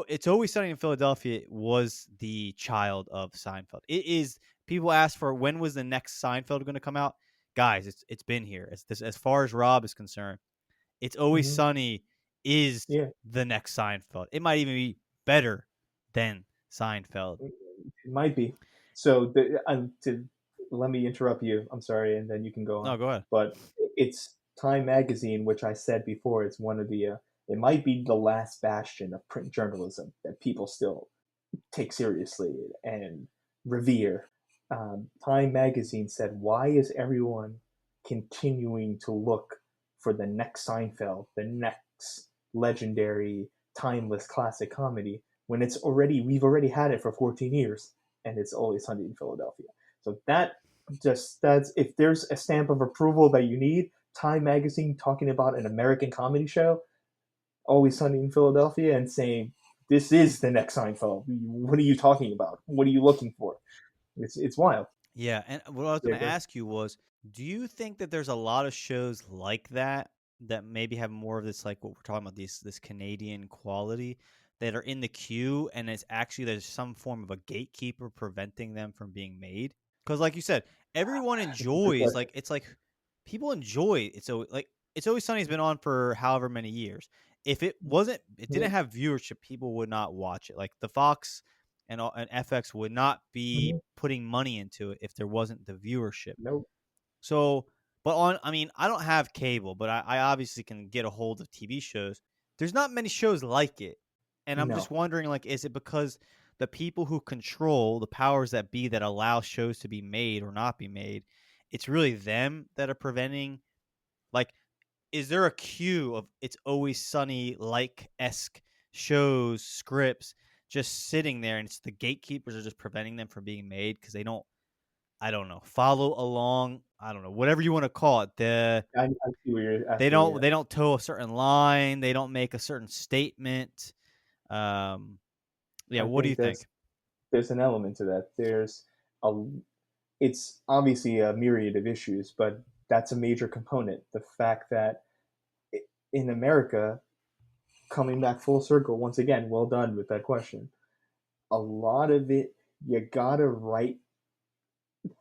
It's Always Sunny in Philadelphia was the child of Seinfeld. It is. People ask for when was the next Seinfeld going to come out. Guys, it's been here. As far as Rob is concerned. It's Always mhm, Sunny is yeah. the next Seinfeld. It might even be better than Seinfeld. It might be. So let me interrupt you. I'm sorry, and then you can go No, on. go ahead. But it's Time Magazine, which I said before, it's one of the. It might be the last bastion of print journalism that people still take seriously and revere. Time Magazine said, "Why is everyone continuing to look for the next Seinfeld, the next legendary, timeless classic comedy, when we've already had it for 14 years, and it's Always Sunny in Philadelphia?" So that's if there's a stamp of approval that you need, Time Magazine talking about an American comedy show, Always Sunny in Philadelphia, and saying this is the next Seinfeld. What are you talking about? What are you looking for? It's wild. Yeah, and what I was Yeah, going to ask you was, do you think that there's a lot of shows like that that maybe have more of this, like what we're talking about, this Canadian quality that are in the queue, and it's actually there's some form of a gatekeeper preventing them from being made? Because, like you said, everyone it's a good enjoys, question. like it's like people enjoy it. So like It's Always Sunny's been on for however many years. If it Yeah. didn't have viewership, people would not watch it. Like the Fox and FX would not be Mhm. putting money into it if there wasn't the viewership. Nope. So, I mean, I don't have cable, but I obviously can get a hold of TV shows. There's not many shows like it. And I'm just No. wondering, like, is it because the people who control the powers that be that allow shows to be made or not be made, it's really them that are preventing, like, is there a queue of It's Always Sunny like esque shows, scripts just sitting there, and it's the gatekeepers are just preventing them from being made because they don't, I don't know, follow along, I don't know, whatever you want to call it. I see what you're asking me. They don't toe a certain line, they don't make a certain statement. Um, yeah, I what do you think think? there's an element to that. A it's obviously a myriad of issues, but that's a major component. The fact that in America, coming back full circle once again, well done with that question. A lot of it, you gotta write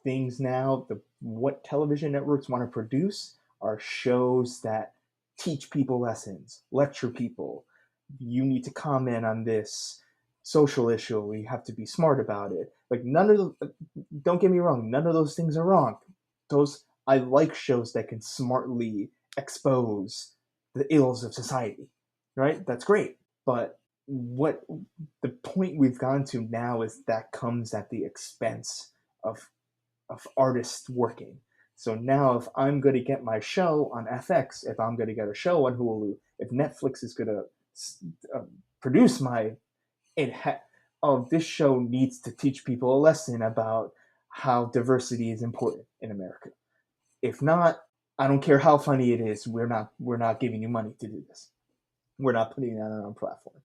things now. What television networks want to produce are shows that teach people lessons, lecture people. You need to comment on this social issue. You have to be smart about it. Like none of the, don't get me wrong, none of those things are wrong. Those I like shows that can smartly expose the ills of society. Right? That's great. But what the point we've gone to now is that comes at the expense of artists working. So now, if I'm going to get my show on FX, if I'm going to get a show on Hulu, if Netflix is going to produce oh, this show needs to teach people a lesson about how diversity is important in America. If not, I don't care how funny it is. We're not giving you money to do this. We're not putting that on our platform.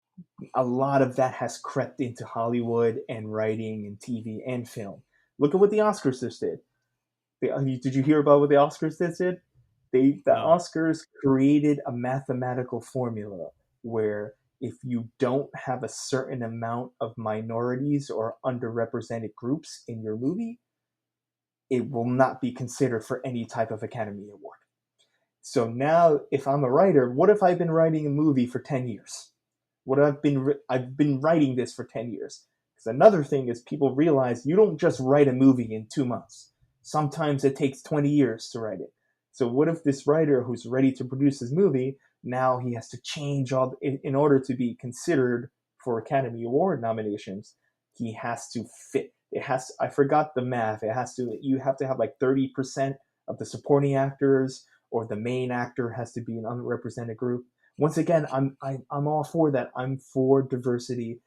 A lot of that has crept into Hollywood and writing and TV and film. Look at what the Oscars just did. Did you hear about what the Oscars did? The No. Oscars created a mathematical formula where if you don't have a certain amount of minorities or underrepresented groups in your movie, it will not be considered for any type of Academy Award. So now, if I'm a writer, what if I've been writing a movie for 10 years? I've been writing this for 10 years. Because another thing is people realize you don't just write a movie in 2 months. Sometimes it takes 20 years to write it. So what if this writer who's ready to produce his movie, now he has to change all in order to be considered for Academy Award nominations, he has to fit. I forgot the math. You have to have like 30% of the supporting actors or the main actor has to be an unrepresented group. Once again, I'm all for that. I'm for diversity.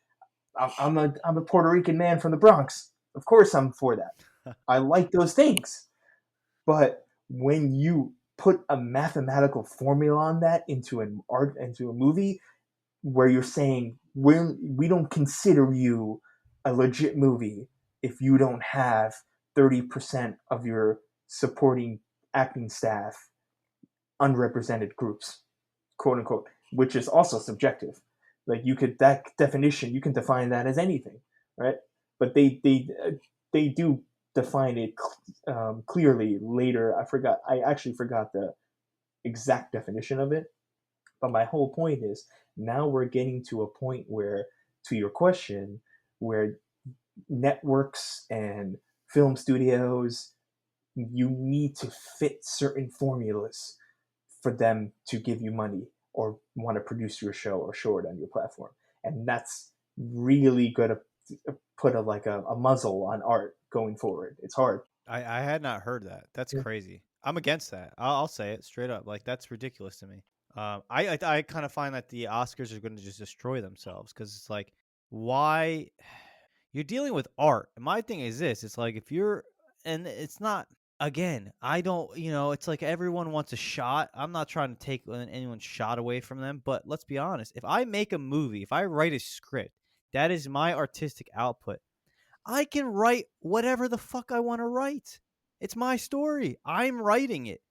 I'm a Puerto Rican man from the Bronx. Of course, I'm for that. I like those things. But when you put a mathematical formula on that into a movie, where you're saying we don't consider you a legit movie if you don't have 30% of your supporting acting staff unrepresented groups, quote unquote, which is also subjective. Like you could that definition, you can define that as anything, right? But they do define it clearly later. I actually forgot the exact definition of it. But my whole point is now we're getting to a point where, to your question, where networks and film studios, you need to fit certain formulas for them to give you money or want to produce your show or show it on your platform. And that's really going to put a muzzle on art going forward. It's hard. I had not heard that. That's Yeah. crazy. I'm against that. I'll say it straight up. Like that's ridiculous to me. I kind of find that the Oscars are going to just destroy themselves because it's like, why you're dealing with art. And my thing is this: it's like if you're, and it's not. Again, I don't. It's like everyone wants a shot. I'm not trying to take anyone's shot away from them, but let's be honest. If I make a movie, if I write a script, that is my artistic output. I can write whatever the fuck I want to write. It's my story. I'm writing it.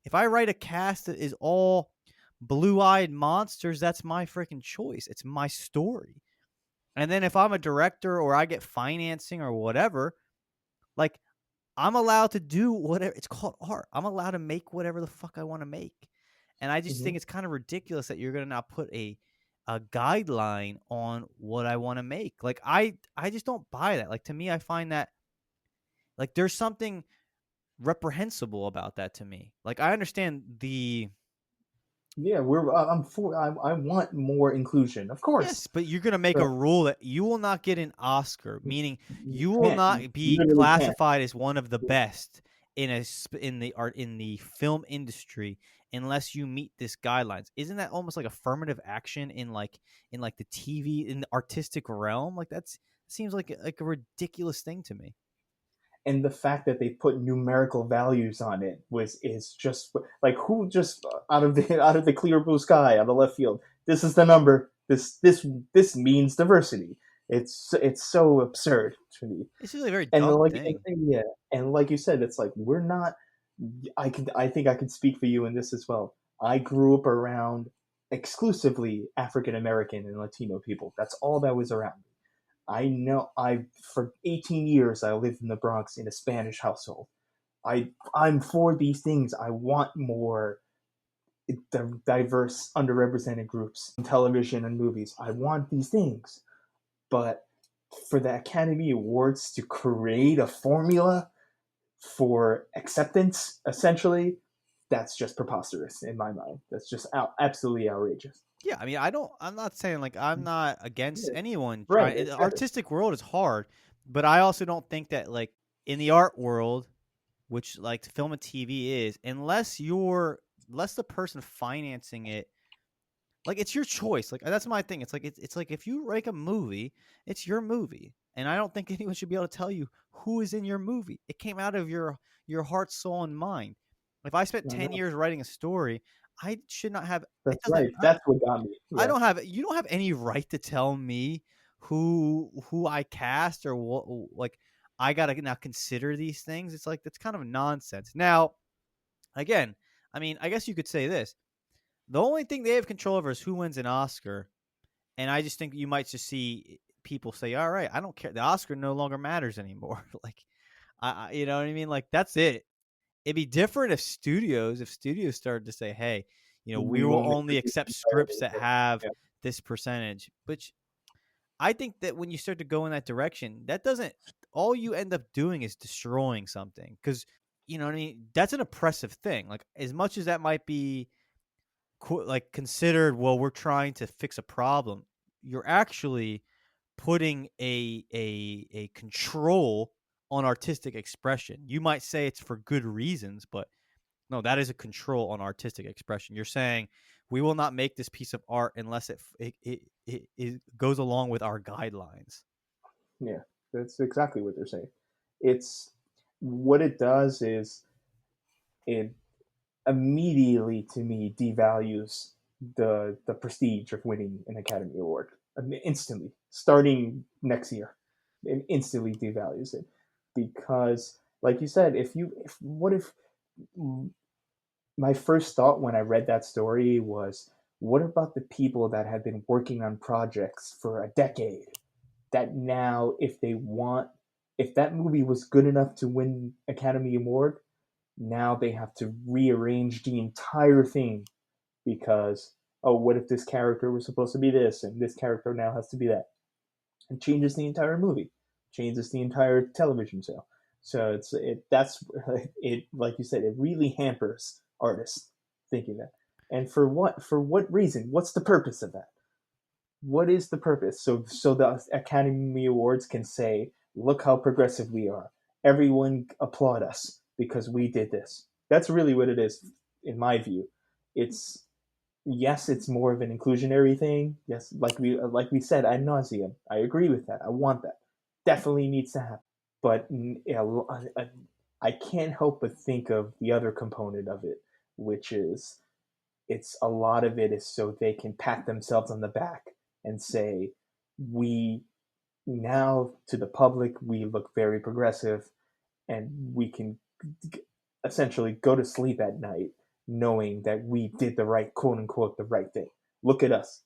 If I write a cast that is all blue-eyed monsters, that's my freaking choice. It's my story. And then if I'm a director or I get financing or whatever, like I'm allowed to do whatever. It's called art. I'm allowed to make whatever the fuck I want to make. And I just Mm-hmm. think it's kind of ridiculous that you're going to now put a guideline on what I want to make. Like I just don't buy that. Like to me, I find that like there's something reprehensible about that to me. Like I understand the Yeah, I'm for. I want more inclusion, of course. yes, but you're gonna make But a rule that you will not get an Oscar, meaning you you will can't. You not be literally can't. classified as one of the best in the art in the film industry unless you meet this guidelines. Isn't that almost like affirmative action in like the TV in the artistic realm? Like that's seems like a ridiculous thing to me. And the fact that they put numerical values on it is just like who just out of the clear blue sky out of left field. This is the number. This means diversity. It's so absurd to me. It's really a very And dumb like thing. yeah, and like you said, it's like we're not. I think I can speak for you in this as well. I grew up around exclusively African American and Latino people. That's all that was around. I know I for 18 years I lived in the Bronx in a Spanish household. I'm for these things. I want more diverse, underrepresented groups in television and movies. I want these things. But for the Academy Awards to create a formula for acceptance, essentially, that's just preposterous in my mind. That's just absolutely outrageous. Yeah, I mean, I'm not saying like I'm not against Yeah, anyone right, trying. The exactly. artistic world is hard, but I also don't think that like in the art world, which like film and TV is, unless the person financing it, like it's your choice. Like that's my thing. It's like if you make a movie, it's your movie, and I don't think anyone should be able to tell you who is in your movie. It came out of your heart, soul, and mind. If I spent I 10 years writing a story, I should not have. It That's doesn't. right. That's what got me. I Yeah. don't have you don't have any right to tell me who I cast or what like I gotta now consider these things. It's like that's kind of nonsense. Now, again, I mean, I guess you could say this. The only thing they have control over is who wins an Oscar. And I just think you might just see people say, all right, I don't care. The Oscar no longer matters anymore. Like you know what I mean? Like that's it. It'd be different if studios started to say, "Hey, we We will will make only this accept scripts entirely. that have Yeah. this percentage." Which I think that when you start to go in that direction, that doesn't. All you end up doing is destroying something because you know what I mean. That's an oppressive thing. Like as much as that might be like considered, well, we're trying to fix a problem. You're actually putting a control on artistic expression. You might say it's for good reasons, but no, that is a control on artistic expression. You're saying we will not make this piece of art unless it goes along with our guidelines. Yeah. That's exactly what they're saying. It's what it does is it immediately to me devalues the prestige of winning an Academy Award. I mean, instantly, starting next year, it instantly devalues it because, like you said, if what if my first thought when I read that story was, what about the people that have been working on projects for a decade that now, if that movie was good enough to win Academy Award, now they have to rearrange the entire thing because, oh, what if this character was supposed to be this and this character now has to be that? And changes the entire movie, changes the entire television show. So that's it. Like you said, it really hampers artists thinking that. And for what? For what reason? What's the purpose of that? What is the purpose? So the Academy Awards can say, "Look how progressive we are. Everyone applaud us because we did this." That's really what it is, in my view. It's yes, it's more of an inclusionary thing. Yes, like we said ad nauseum. I agree with that. I want that. Definitely needs to happen. But I can't help but think of the other component of it, which is it's a lot of it is so they can pat themselves on the back and say, we now to the public we look very progressive, and we can essentially go to sleep at night knowing that we did the right, quote unquote, the right thing. Look at us,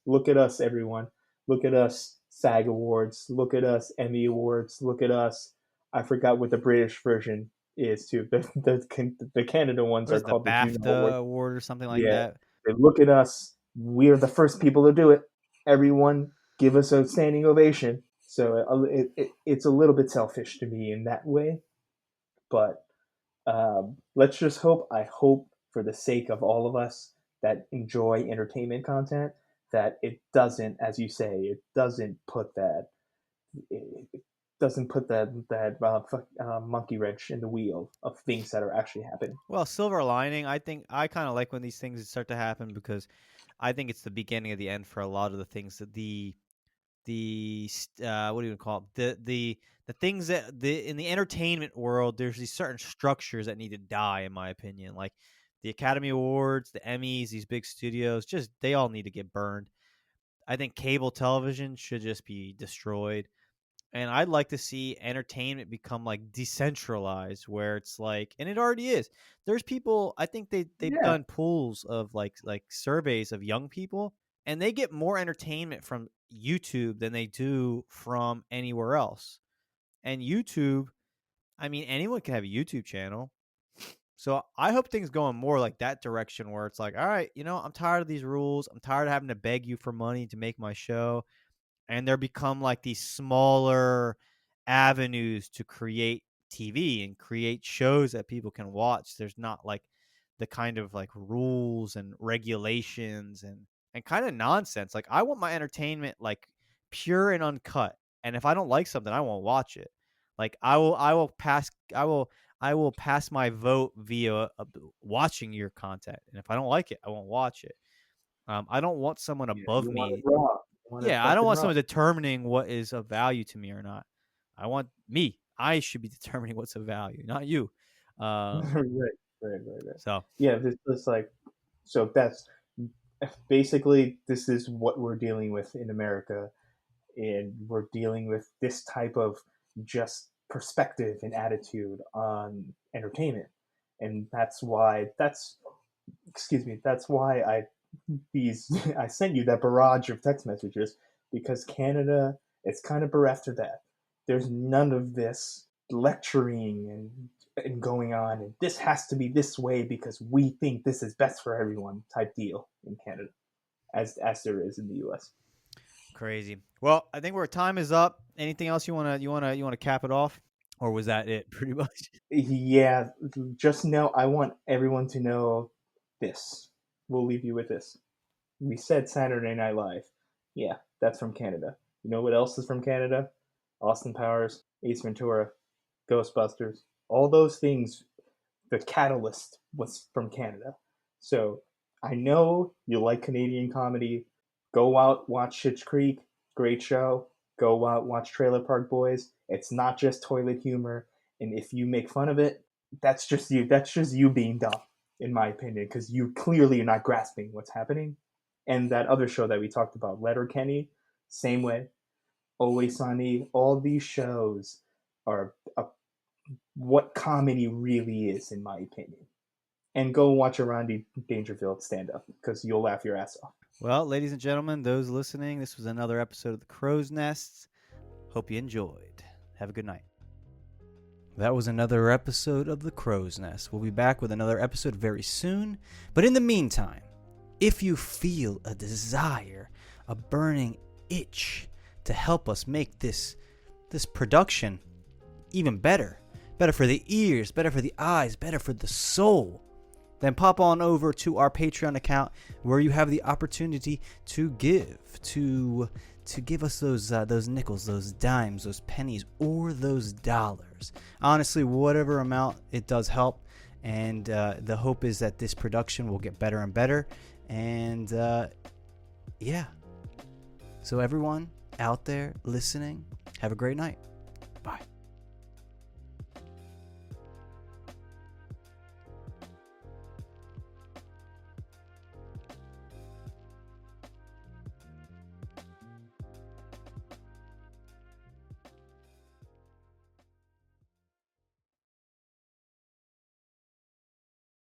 everyone. Look at us, SAG Awards. Look at us, Emmy Awards. Look at us. I forgot what the British version is too. The Canada ones What are is the called the Juno BAFTA Awards. award or something like Yeah, that? they look at us. We're the first people to do it. Everyone, give us a standing ovation. So it's a little bit selfish to me in that way, but let's just hope. I hope for the sake of all of us that enjoy entertainment content that it doesn't, as you say, it doesn't put that. It doesn't put that monkey wrench in the wheel of things that are actually happening. Well, silver lining, I think I kind of like when these things start to happen because I think it's the beginning of the end for a lot of the things that what do you call it? The things that the in the entertainment world, there's these certain structures that need to die, in my opinion. Like the Academy Awards, the Emmys, these big studios, just they all need to get burned. I think cable television should just be destroyed. And I'd like to see entertainment become like decentralized, where it's like, and it already is. There's people. I think they've Yeah, done pools of like surveys of young people, and they get more entertainment from YouTube than they do from anywhere else. And YouTube, I mean, anyone can have a YouTube channel. So I hope things go in more like that direction, where it's like, all right, I'm tired of these rules. I'm tired of having to beg you for money to make my show, and there become like these smaller avenues to create TV and create shows that people can watch. There's not like the kind of like rules and regulations and kind of nonsense. Like I want my entertainment like pure and uncut. And if I don't like something, I won't watch it. Like I will pass my vote via watching your content. And if I don't like it, I won't watch it. I don't want someone yeah, above you want it me. raw. You want it Yeah, I don't fucking want raw. someone determining what is of value to me or not. I want me. I should be determining what's of value, not you. Um, Right. so Yeah, this like so that's basically this is what we're dealing with in America, and we're dealing with this type of just perspective and attitude on entertainment, and that's excuse me, that's why these I sent you that barrage of text messages because Canada is kind of bereft of that. There's none of this lecturing and going on and this has to be this way because we think this is best for everyone type deal in Canada as there is in the US. crazy. Well, I think our time is up. Anything else you wanna cap it off, or was that it? Pretty much. Yeah, just know I want everyone to know this. We'll leave you with this. We said Saturday Night Live. Yeah, that's from Canada. You know what else is from Canada? Austin Powers, Ace Ventura, Ghostbusters. All those things, the catalyst was from Canada. So I know you like Canadian comedy. Go out, watch Schitt's Creek. Great show. Go out, watch Trailer Park Boys. It's not just toilet humor, and if you make fun of it, that's just you. That's just you being dumb, in my opinion, because you clearly are not grasping what's happening. And that other show that we talked about, Letterkenny, same way. Always Sunny. All these shows are what comedy really is, in my opinion. And go watch a Rodney Dangerfield stand up because you'll laugh your ass off. Well, ladies and gentlemen, those listening, this was another episode of The Crow's Nest. Hope you enjoyed. Have a good night. That was another episode of The Crow's Nest. We'll be back with another episode very soon. But in the meantime, if you feel a desire, a burning itch to help us make this production even better for the ears, better for the eyes, better for the soul, then pop on over to our Patreon account where you have the opportunity to give, to give us those nickels, those dimes, those pennies, or those dollars. Honestly, whatever amount, it does help. And the hope is that this production will get better and better. And yeah. So everyone out there listening, have a great night. Bye.